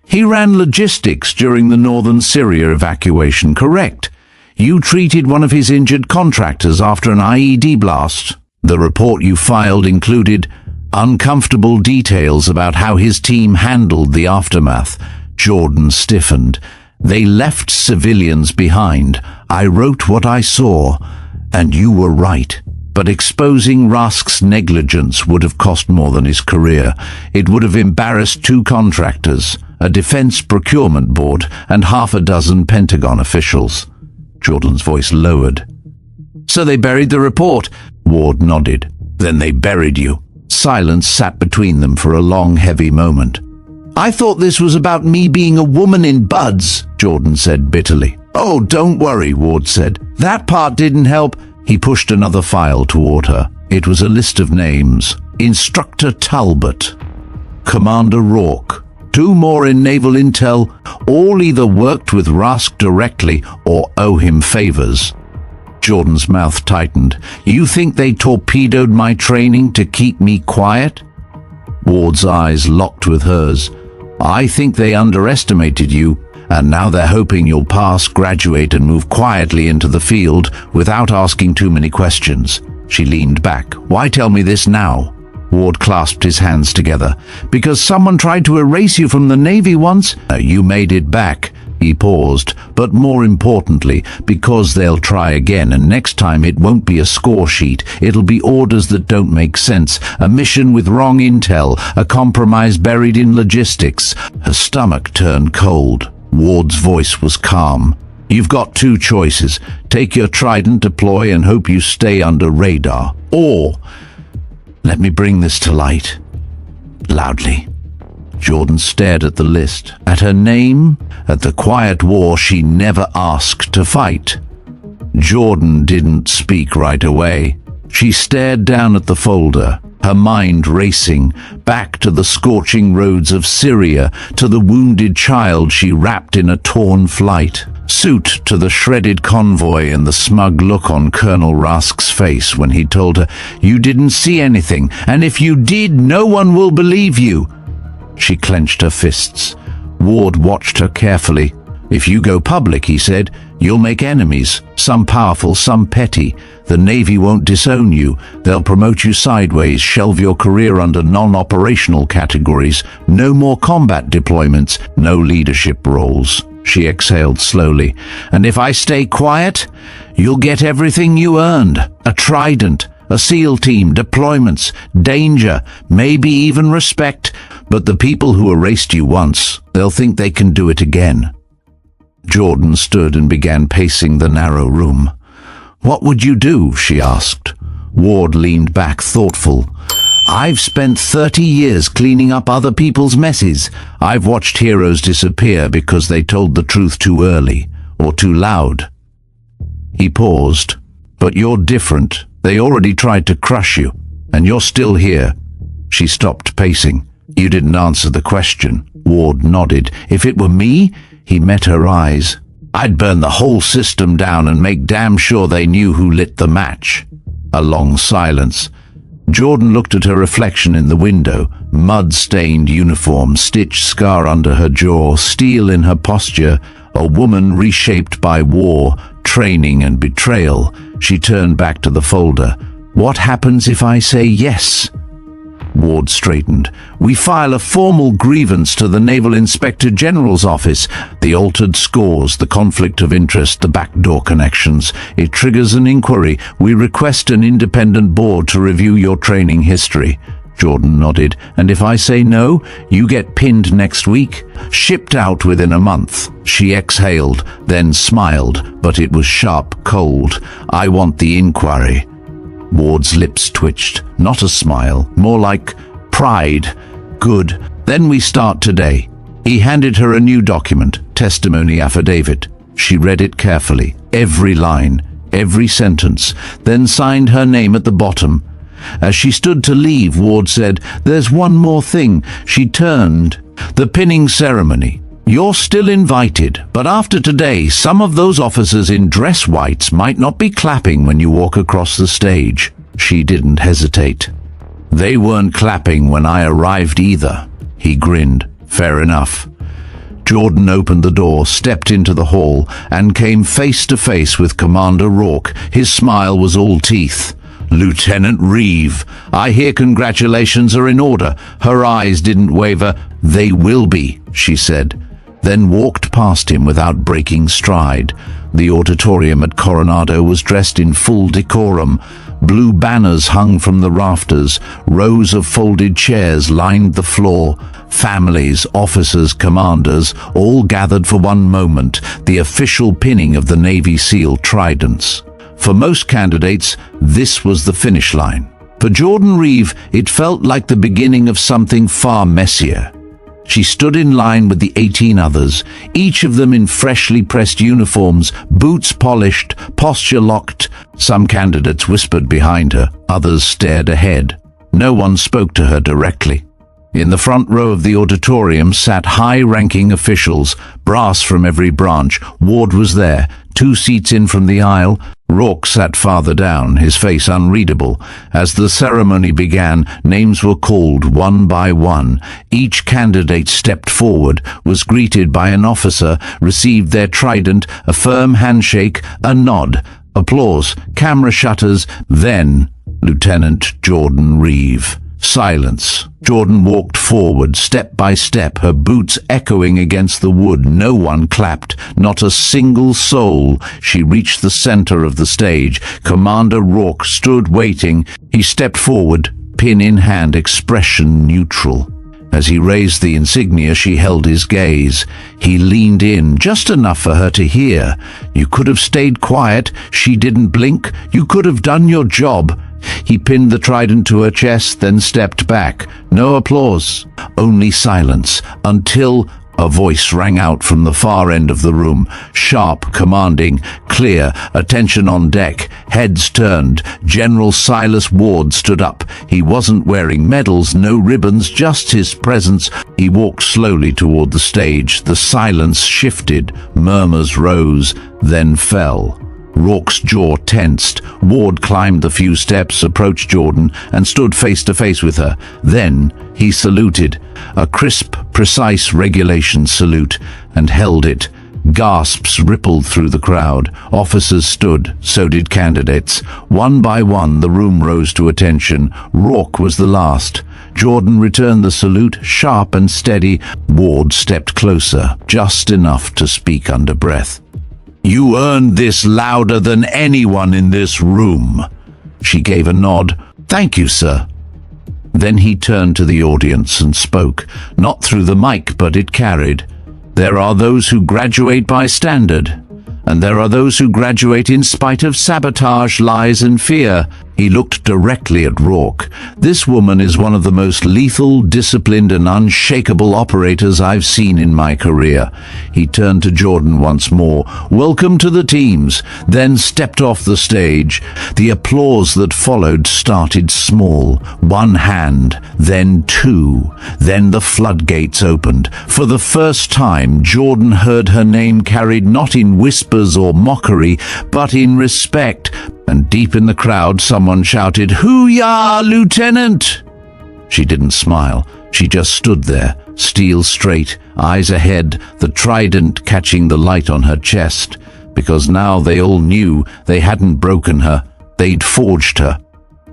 "He ran logistics during the northern Syria evacuation, correct? You treated one of his injured contractors after an IED blast. The report you filed included uncomfortable details about how his team handled the aftermath." Jordan stiffened. "They left civilians behind. I wrote what I saw, and you were right. But exposing Rask's negligence would have cost more than his career. It would have embarrassed 2 contractors, a defense procurement board, and half a dozen Pentagon officials." Jordan's voice lowered. "So they buried the report?" Ward nodded. "Then they buried you." Silence sat between them for a long, heavy moment. "I thought this was about me being a woman in buds," Jordan said bitterly. "Oh, don't worry," Ward said. "That part didn't help." He pushed another file toward her. It was a list of names. Instructor Talbot, Commander Rourke, 2 more in Naval Intel. All either worked with Rask directly or owe him favors. Jordan's mouth tightened. "You think they torpedoed my training to keep me quiet?" Ward's eyes locked with hers. "I think they underestimated you, and now they're hoping you'll pass, graduate, and move quietly into the field without asking too many questions." She leaned back. "Why tell me this now?" Ward clasped his hands together. "Because someone tried to erase you from the Navy once. You made it back." He paused. "But more importantly, because they'll try again, and next time it won't be a score sheet. It'll be orders that don't make sense. A mission with wrong intel. A compromise buried in logistics." Her stomach turned cold. Ward's voice was calm. "You've got 2 choices. Take your trident, deploy, and hope you stay under radar. Or, let me bring this to light." Loudly. Jordan stared at the list, at her name, at the quiet war she never asked to fight. Jordan didn't speak right away. She stared down at the folder, her mind racing, back to the scorching roads of Syria, to the wounded child she wrapped in a torn flight suit, to the shredded convoy and the smug look on Colonel Rask's face when he told her, "You didn't see anything, and if you did, no one will believe you." She clenched her fists. Ward watched her carefully. "If you go public," he said, "you'll make enemies, some powerful, some petty. The Navy won't disown you. They'll promote you sideways, shelve your career under non-operational categories. No more combat deployments, no leadership roles." She exhaled slowly. "And if I stay quiet, you'll get everything you earned. A trident, a SEAL team, deployments, danger, maybe even respect. But the people who erased you once, they'll think they can do it again." Jordan stood and began pacing the narrow room. "What would you do?" she asked. Ward leaned back, thoughtful. "I've spent 30 years cleaning up other people's messes. I've watched heroes disappear because they told the truth too early, or too loud." He paused. "But you're different. They already tried to crush you, and you're still here." She stopped pacing. "You didn't answer the question." Ward nodded. "If it were me," he met her eyes, "I'd burn the whole system down and make damn sure they knew who lit the match." A long silence. Jordan looked at her reflection in the window. Mud-stained uniform, stitched scar under her jaw, steel in her posture, a woman reshaped by war, training and betrayal. She turned back to the folder. "What happens if I say yes?" Ward straightened. "We file a formal grievance to the Naval Inspector General's office. The altered scores, the conflict of interest, the backdoor connections. It triggers an inquiry. We request an independent board to review your training history." Jordan nodded. "And if I say no, you get pinned next week, shipped out within a month." She exhaled, then smiled, but it was sharp cold. "I want the inquiry." Ward's lips twitched. Not a smile, more like pride. "Good. Then we start today." He handed her a new document, testimony affidavit. She read it carefully, every line, every sentence, then signed her name at the bottom. As she stood to leave, Ward said, "There's one more thing." She turned. "The pinning ceremony. You're still invited, but after today, some of those officers in dress whites might not be clapping when you walk across the stage." She didn't hesitate. "They weren't clapping when I arrived either." He grinned. "Fair enough." Jordan opened the door, stepped into the hall, and came face to face with Commander Rourke. His smile was all teeth. "Lieutenant Reeve, I hear congratulations are in order." Her eyes didn't waver. "They will be," she said, then walked past him without breaking stride. The auditorium at Coronado was dressed in full decorum. Blue banners hung from the rafters. Rows of folded chairs lined the floor. Families, officers, commanders, all gathered for one moment, the official pinning of the Navy SEAL tridents. For most candidates, this was the finish line. For Jordan Reeve, it felt like the beginning of something far messier. She stood in line with the 18 others, each of them in freshly pressed uniforms, boots polished, posture locked. Some candidates whispered behind her, others stared ahead. No one spoke to her directly. In the front row of the auditorium sat high-ranking officials, brass from every branch. Ward was there, 2 seats in from the aisle. Rourke sat farther down, his face unreadable. As the ceremony began, names were called one by one. Each candidate stepped forward, was greeted by an officer, received their trident, a firm handshake, a nod, applause, camera shutters, then Lieutenant Jordan Reeve. Silence. Jordan walked forward, step by step, her boots echoing against the wood. No one clapped, not a single soul. She reached the center of the stage. Commander Rourke stood waiting. He stepped forward, pin in hand, expression neutral. As he raised the insignia, she held his gaze. He leaned in, just enough for her to hear. "You could have stayed quiet." She didn't blink. "You could have done your job." He pinned the trident to her chest, then stepped back. No applause, only silence, until a voice rang out from the far end of the room, sharp, commanding, clear, attention on deck. Heads turned. General Silas Ward stood up. He wasn't wearing medals, no ribbons, just his presence. He walked slowly toward the stage. The silence shifted, murmurs rose, then fell. Rourke's jaw tensed. Ward climbed the few steps, approached Jordan, and stood face to face with her. Then he saluted, a crisp, precise regulation salute, and held it. Gasps rippled through the crowd. Officers stood, so did candidates. One by one, the room rose to attention. Rourke was the last. Jordan returned the salute, sharp and steady. Ward stepped closer, just enough to speak under breath. "You earned this louder than anyone in this room." She gave a nod. "Thank you, sir." Then he turned to the audience and spoke, not through the mic, but it carried. There are those who graduate by standard, and there are those who graduate in spite of sabotage, lies, and fear. He looked directly at Rourke. This woman is one of the most lethal, disciplined, and unshakable operators I've seen in my career. He turned to Jordan once more. Welcome to the teams, then stepped off the stage. The applause that followed started small. One hand, then two. Then the floodgates opened. For the first time, Jordan heard her name carried not in whispers or mockery, but in respect. And deep in the crowd, someone shouted, "Hoo-yah, Lieutenant!" She didn't smile. She just stood there, steel straight, eyes ahead, the trident catching the light on her chest. Because now they all knew they hadn't broken her. They'd forged her.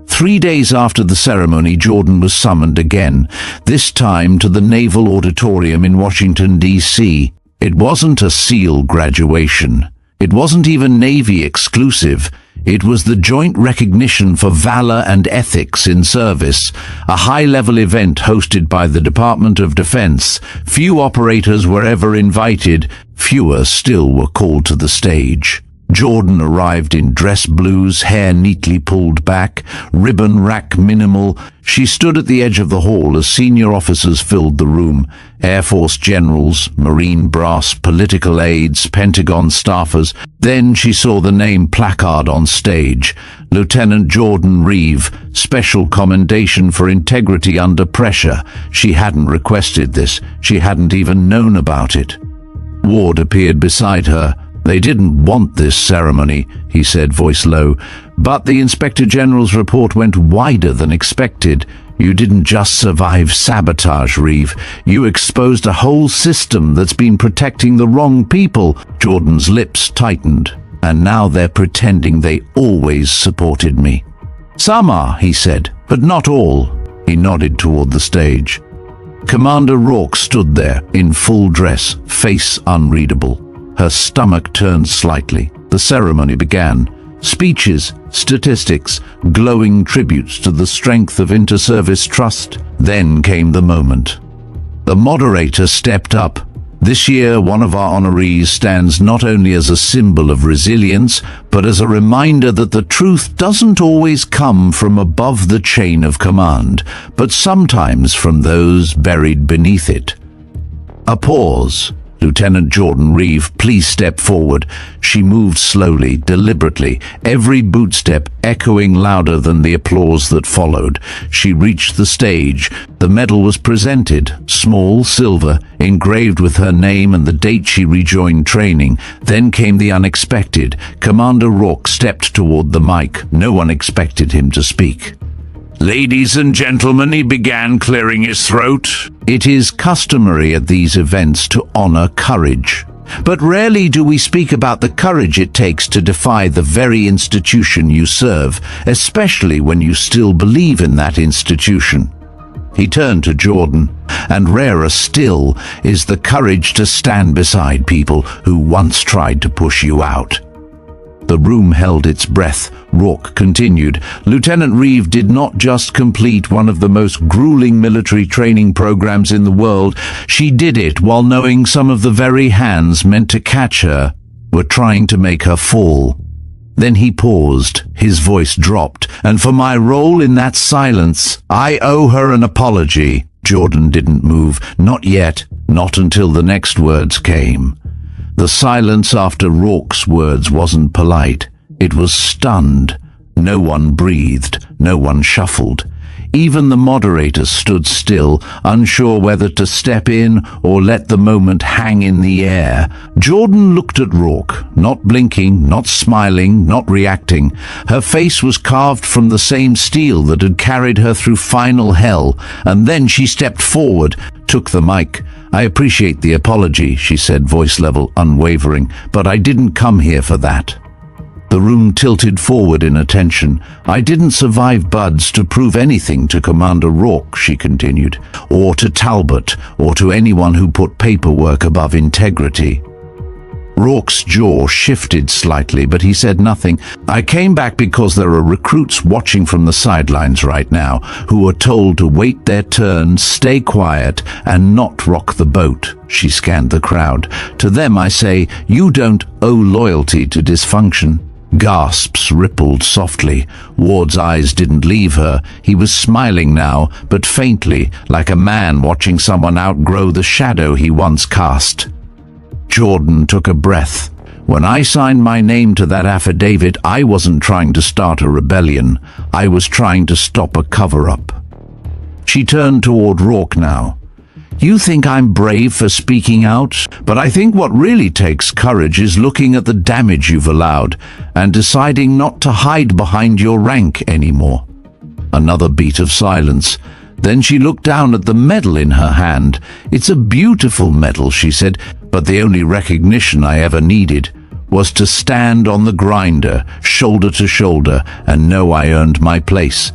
3 days after the ceremony, Jordan was summoned again, this time to the Naval Auditorium in Washington, D.C. It wasn't a SEAL graduation. It wasn't even Navy exclusive. It was the Joint Recognition for Valor and Ethics in Service, a high-level event hosted by the Department of Defense. Few operators were ever invited. Fewer still were called to the stage. Jordan arrived in dress blues, hair neatly pulled back, ribbon rack minimal. She stood at the edge of the hall as senior officers filled the room. Air Force generals, Marine brass, political aides, Pentagon staffers. Then she saw the name placard on stage. Lieutenant Jordan Reeve, Special Commendation for Integrity Under Pressure. She hadn't requested this. She hadn't even known about it. Ward appeared beside her. They didn't want this ceremony, he said, voice low. But the Inspector General's report went wider than expected. You didn't just survive sabotage, Reeve. You exposed a whole system that's been protecting the wrong people. Jordan's lips tightened. And now they're pretending they always supported me. Some are, he said, but not all. He nodded toward the stage. Commander Rourke stood there, in full dress, face unreadable. Her stomach turned slightly. The ceremony began. Speeches, statistics, glowing tributes to the strength of inter-service trust. Then came the moment. The moderator stepped up. This year, one of our honorees stands not only as a symbol of resilience, but as a reminder that the truth doesn't always come from above the chain of command, but sometimes from those buried beneath it. A pause. Lieutenant Jordan Reeve, please step forward. She moved slowly, deliberately, every bootstep echoing louder than the applause that followed. She reached the stage. The medal was presented, small, silver, engraved with her name and the date she rejoined training. Then came the unexpected. Commander Rourke stepped toward the mic. No one expected him to speak. Ladies and gentlemen, he began, clearing his throat. It is customary at these events to honor courage. But rarely do we speak about the courage it takes to defy the very institution you serve, especially when you still believe in that institution. He turned to Jordan, and rarer still is the courage to stand beside people who once tried to push you out. The room held its breath. Rourke continued. Lieutenant Reeve did not just complete one of the most grueling military training programs in the world. She did it while knowing some of the very hands meant to catch her were trying to make her fall. Then he paused. His voice dropped. And for my role in that silence, I owe her an apology. Jordan didn't move. Not yet. Not until the next words came. The silence after Rourke's words wasn't polite. It was stunned. No one breathed. No one shuffled. Even the moderator stood still, unsure whether to step in or let the moment hang in the air. Jordan looked at Rourke, not blinking, not smiling, not reacting. Her face was carved from the same steel that had carried her through final hell, and then she stepped forward, took the mic. I appreciate the apology, she said, voice level, unwavering, but I didn't come here for that. The room tilted forward in attention. I didn't survive Buds to prove anything to Commander Rourke, she continued, or to Talbot, or to anyone who put paperwork above integrity. Rourke's jaw shifted slightly, but he said nothing. I came back because there are recruits watching from the sidelines right now who are told to wait their turn, stay quiet, and not rock the boat. She scanned the crowd. To them I say, you don't owe loyalty to dysfunction. Gasps rippled softly. Ward's eyes didn't leave her. He was smiling now, but faintly, like a man watching someone outgrow the shadow he once cast. Jordan took a breath. When I signed my name to that affidavit, I wasn't trying to start a rebellion. I was trying to stop a cover-up. She turned toward Rourke now. You think I'm brave for speaking out, but I think what really takes courage is looking at the damage you've allowed and deciding not to hide behind your rank anymore. Another beat of silence. Then she looked down at the medal in her hand. It's a beautiful medal, she said, but the only recognition I ever needed was to stand on the grinder, shoulder to shoulder, and know I earned my place.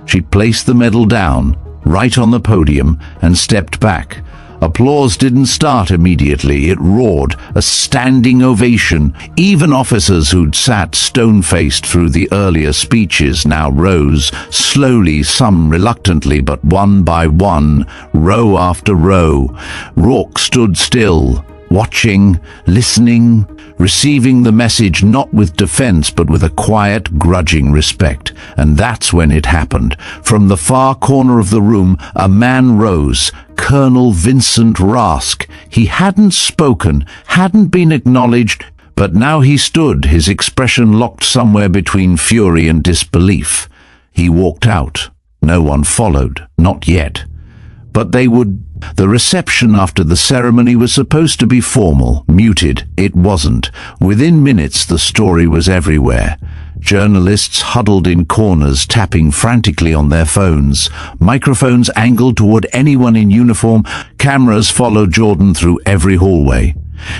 She placed the medal down, right on the podium, and stepped back. Applause didn't start immediately. It roared, a standing ovation. Even officers who'd sat stone-faced through the earlier speeches now rose, slowly, some reluctantly, but one by one, row after row. Rourke stood still, watching, listening, receiving the message not with defense but with a quiet, grudging respect. And that's when it happened. From the far corner of the room, a man rose, Colonel Vincent Rask. He hadn't spoken, hadn't been acknowledged, but now he stood, his expression locked somewhere between fury and disbelief. He walked out. No one followed, not yet. But they would. The reception after the ceremony was supposed to be formal, muted. It wasn't. Within minutes, the story was everywhere. Journalists huddled in corners, tapping frantically on their phones. Microphones angled toward anyone in uniform. Cameras followed Jordan through every hallway.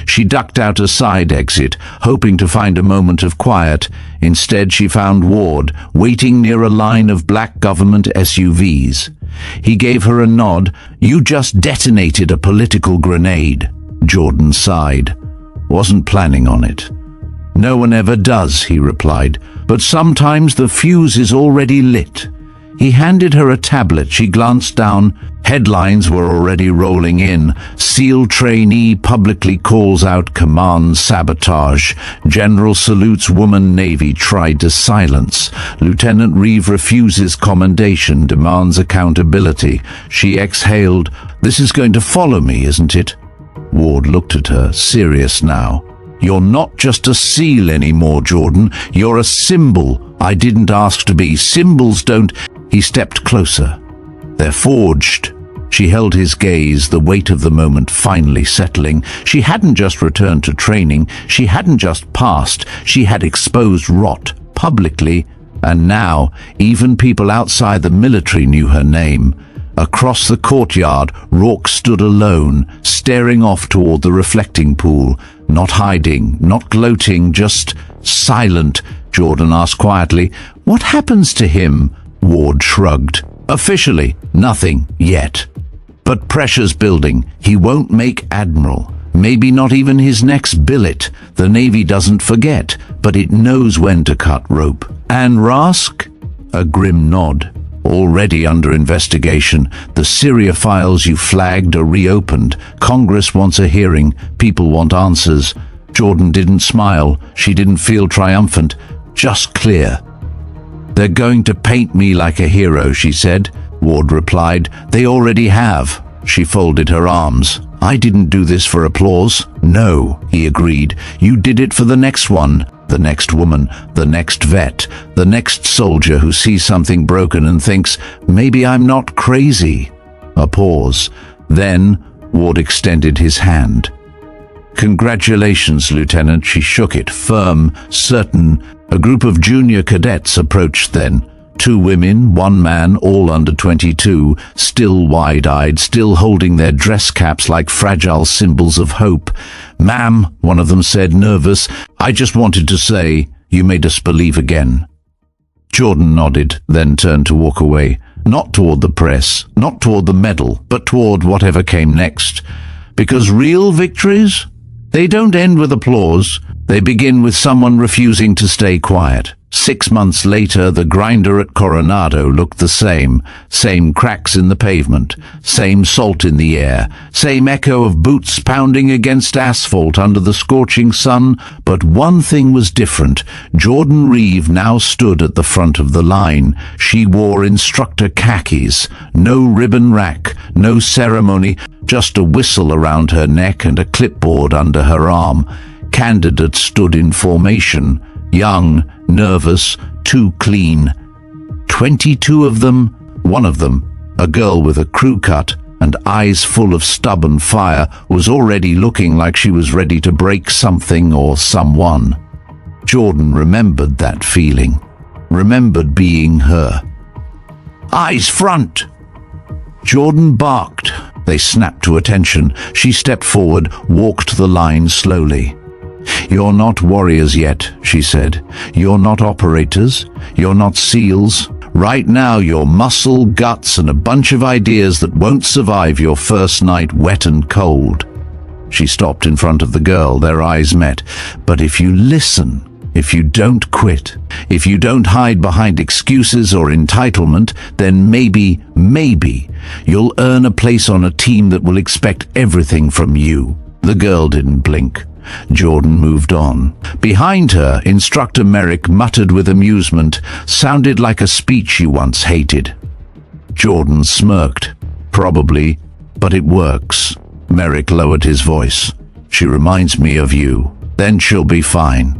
She ducked out a side exit, hoping to find a moment of quiet. Instead, she found Ward, waiting near a line of black government SUVs. He gave her a nod. You just detonated a political grenade. Jordan sighed. Wasn't planning on it. No one ever does, he replied, but sometimes the fuse is already lit. He handed her a tablet. She glanced down. Headlines were already rolling in. SEAL trainee publicly calls out command sabotage. General salutes woman Navy tried to silence. Lieutenant Reeve refuses commendation, demands accountability. She exhaled. This is going to follow me, isn't it? Ward looked at her, serious now. You're not just a SEAL anymore, Jordan. You're a symbol. I didn't ask to be. Symbols don't... He stepped closer. They're forged. She held his gaze, the weight of the moment finally settling. She hadn't just returned to training. She hadn't just passed. She had exposed rot, publicly, and now even people outside the military knew her name. Across the courtyard, Rourke stood alone, staring off toward the reflecting pool. Not hiding, not gloating, just silent. Jordan asked quietly, "What happens to him?" Ward shrugged. "Officially, nothing yet. But pressure's building. He won't make admiral. Maybe not even his next billet. The Navy doesn't forget, but it knows when to cut rope." "And Rask?" A grim nod. "Already under investigation. The Syria files you flagged are reopened. Congress wants a hearing. People want answers." Jordan didn't smile. She didn't feel triumphant. Just clear. "They're going to paint me like a hero," she said. Ward replied, "They already have." She folded her arms. "I didn't do this for applause." "No," he agreed. "You did it for the next one, the next woman, the next vet, the next soldier who sees something broken and thinks, maybe I'm not crazy." A pause. Then Ward extended his hand. "Congratulations, Lieutenant." She shook it, firm, certain. A group of junior cadets approached then. 2 women, 1 man, all under 22, still wide-eyed, still holding their dress caps like fragile symbols of hope. "Ma'am," one of them said, nervous, "I just wanted to say, you made us believe again." Jordan nodded, then turned to walk away. Not toward the press, not toward the medal, but toward whatever came next. Because real victories They don't end with applause. They begin with someone refusing to stay quiet. 6 months later, the grinder at Coronado looked the same. Same cracks in the pavement, same salt in the air, same echo of boots pounding against asphalt under the scorching sun. But one thing was different. Jordan Reeve now stood at the front of the line. She wore instructor khakis, no ribbon rack, no ceremony, just a whistle around her neck and a clipboard under her arm. Candidates stood in formation. Young, nervous, too clean. 22 of them. One of them, a girl with a crew cut and eyes full of stubborn fire, was already looking like she was ready to break something or someone. Jordan remembered that feeling. Remembered being her. "Eyes front!" Jordan barked. They snapped to attention. She stepped forward, walked the line slowly. "You're not warriors yet," she said. "You're not operators. You're not SEALs. Right now you're muscle, guts, and a bunch of ideas that won't survive your first night wet and cold." She stopped in front of the girl. Their eyes met. "But if you listen, if you don't quit, if you don't hide behind excuses or entitlement, then maybe you'll earn a place on a team that will expect everything from you." The girl didn't blink. Jordan moved on. Behind her, Instructor Merrick muttered with amusement, sounded like a speech she once hated. Jordan smirked. "Probably, but it works." Merrick lowered his voice. "She reminds me of you. Then she'll be fine."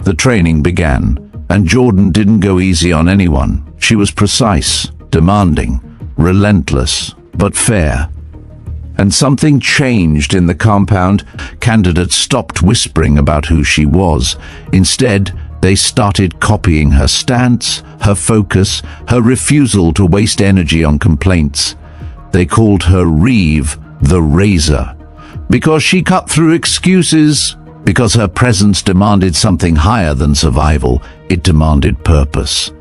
The training began, and Jordan didn't go easy on anyone. She was precise, demanding, relentless, but fair. And something changed in the compound. Candidates stopped whispering about who she was. Instead, they started copying her stance, her focus, her refusal to waste energy on complaints. They called her Reeve the Razor, because she cut through excuses, because her presence demanded something higher than survival. It demanded purpose.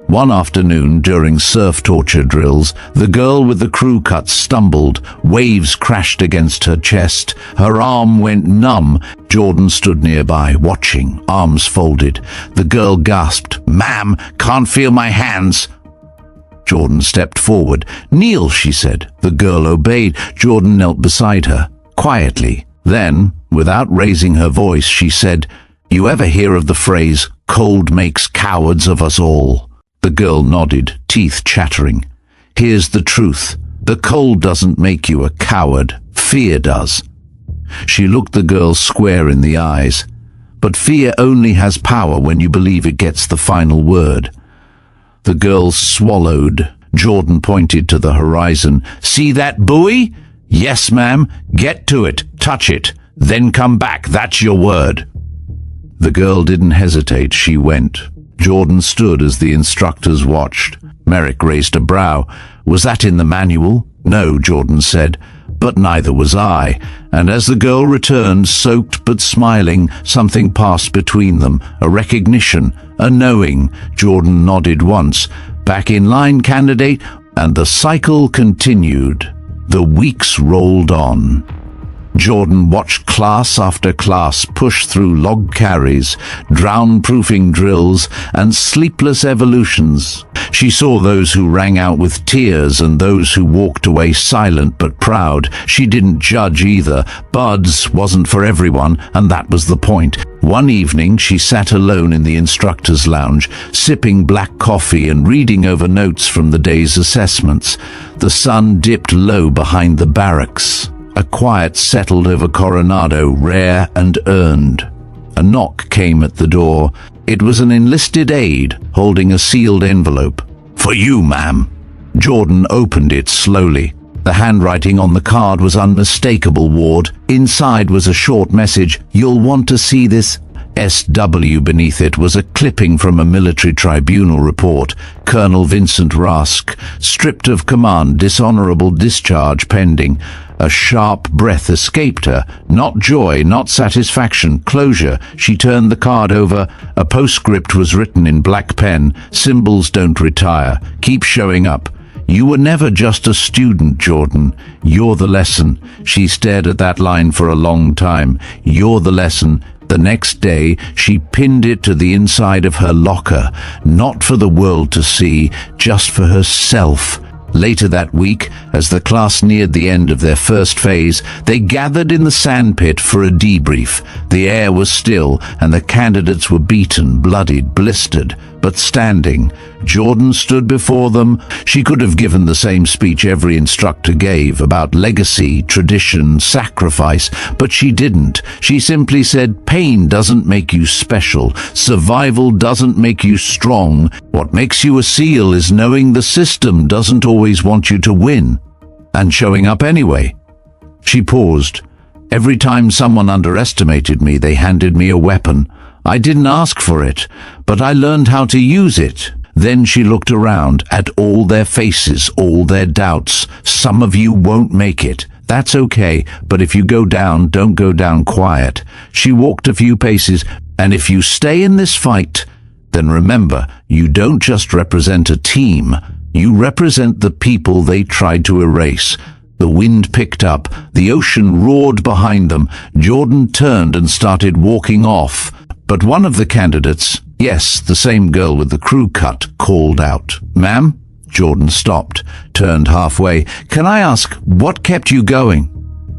One afternoon, during surf torture drills, the girl with the crew cut stumbled. Waves crashed against her chest. Her arm went numb. Jordan stood nearby, watching, arms folded. The girl gasped, "Ma'am, can't feel my hands." Jordan stepped forward. "Kneel," she said. The girl obeyed. Jordan knelt beside her, quietly. Then, without raising her voice, she said, "You ever hear of the phrase, 'Cold makes cowards of us all'?" The girl nodded, teeth chattering. "Here's the truth. The cold doesn't make you a coward. Fear does." She looked the girl square in the eyes. "But fear only has power when you believe it gets the final word." The girl swallowed. Jordan pointed to the horizon. "See that buoy? Yes, ma'am. Get to it. Touch it. Then come back. That's your word." The girl didn't hesitate. She went. Jordan stood as the instructors watched. Merrick raised a brow. "Was that in the manual?" "No," Jordan said, "but neither was I." And as the girl returned, soaked but smiling, something passed between them, a recognition, a knowing. Jordan nodded once. "Back in line, candidate," and the cycle continued. The weeks rolled on. Jordan watched class after class push through log carries, drown-proofing drills, and sleepless evolutions. She saw those who rang out with tears and those who walked away silent but proud. She didn't judge either. Buds wasn't for everyone, and that was the point. One evening, she sat alone in the instructor's lounge, sipping black coffee and reading over notes from the day's assessments. The sun dipped low behind the barracks. A quiet settled over Coronado, rare and earned. A knock came at the door. It was an enlisted aide holding a sealed envelope. "For you, ma'am." Jordan opened it slowly. The handwriting on the card was unmistakable, Ward. Inside was a short message. "You'll want to see this." SW beneath it was a clipping from a military tribunal report. Colonel Vincent Rusk, stripped of command, dishonorable discharge pending. A sharp breath escaped her. Not joy, not satisfaction, closure. She turned the card over. A postscript was written in black pen. "Symbols don't retire. Keep showing up. You were never just a student, Jordan. You're the lesson. She stared at that line for a long time. You're the lesson. The next day, she pinned it to the inside of her locker, not for the world to see, just for herself. Later that week, as the class neared the end of their first phase, they gathered in the sandpit for a debrief. The air was still, and the candidates were beaten, bloodied, blistered, but standing. Jordan stood before them. She could have given the same speech every instructor gave about legacy, tradition, sacrifice, but she didn't. She simply said, pain doesn't make you special. Survival doesn't make you strong. What makes you a SEAL is knowing the system doesn't always want you to win, and showing up anyway. She paused. Every time someone underestimated me, they handed me a weapon. I didn't ask for it, but I learned how to use it. Then she looked around at all their faces, all their doubts. Some of you won't make it. That's okay, but if you go down, don't go down quiet. She walked a few paces, and if you stay in this fight, then remember, you don't just represent a team. You represent the people they tried to erase. The wind picked up. The ocean roared behind them. Jordan turned and started walking off. But one of the candidates, yes, the same girl with the crew cut, called out. Ma'am? Jordan stopped, turned halfway. Can I ask, what kept you going?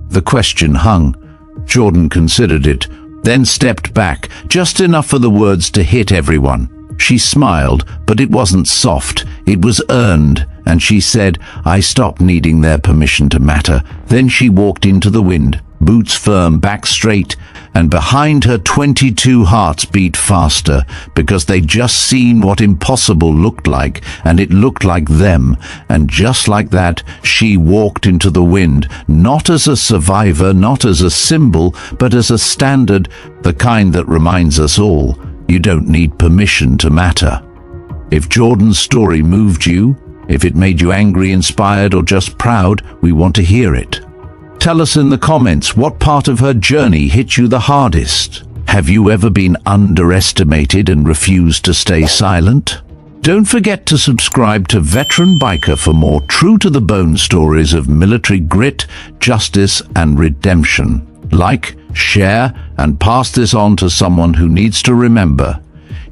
The question hung. Jordan considered it, then stepped back, just enough for the words to hit everyone. She smiled, but it wasn't soft. It was earned, and she said, I stopped needing their permission to matter. Then she walked into the wind, boots firm, back straight, and behind her 22 hearts beat faster, because they'd just seen what impossible looked like, and it looked like them. And just like that, she walked into the wind, not as a survivor, not as a symbol, but as a standard, the kind that reminds us all, you don't need permission to matter. If Jordan's story moved you, if it made you angry, inspired, or just proud, we want to hear it. Tell us in the comments what part of her journey hit you the hardest. Have you ever been underestimated and refused to stay silent? Don't forget to subscribe to Veteran Biker for more true-to-the-bone stories of military grit, justice, and redemption. Like, share, and pass this on to someone who needs to remember.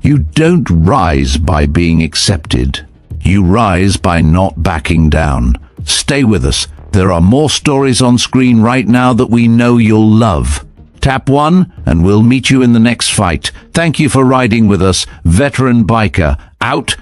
You don't rise by being accepted. You rise by not backing down. Stay with us. There are more stories on screen right now that we know you'll love. Tap 1 and we'll meet you in the next fight. Thank you for riding with us. Veteran Biker, out.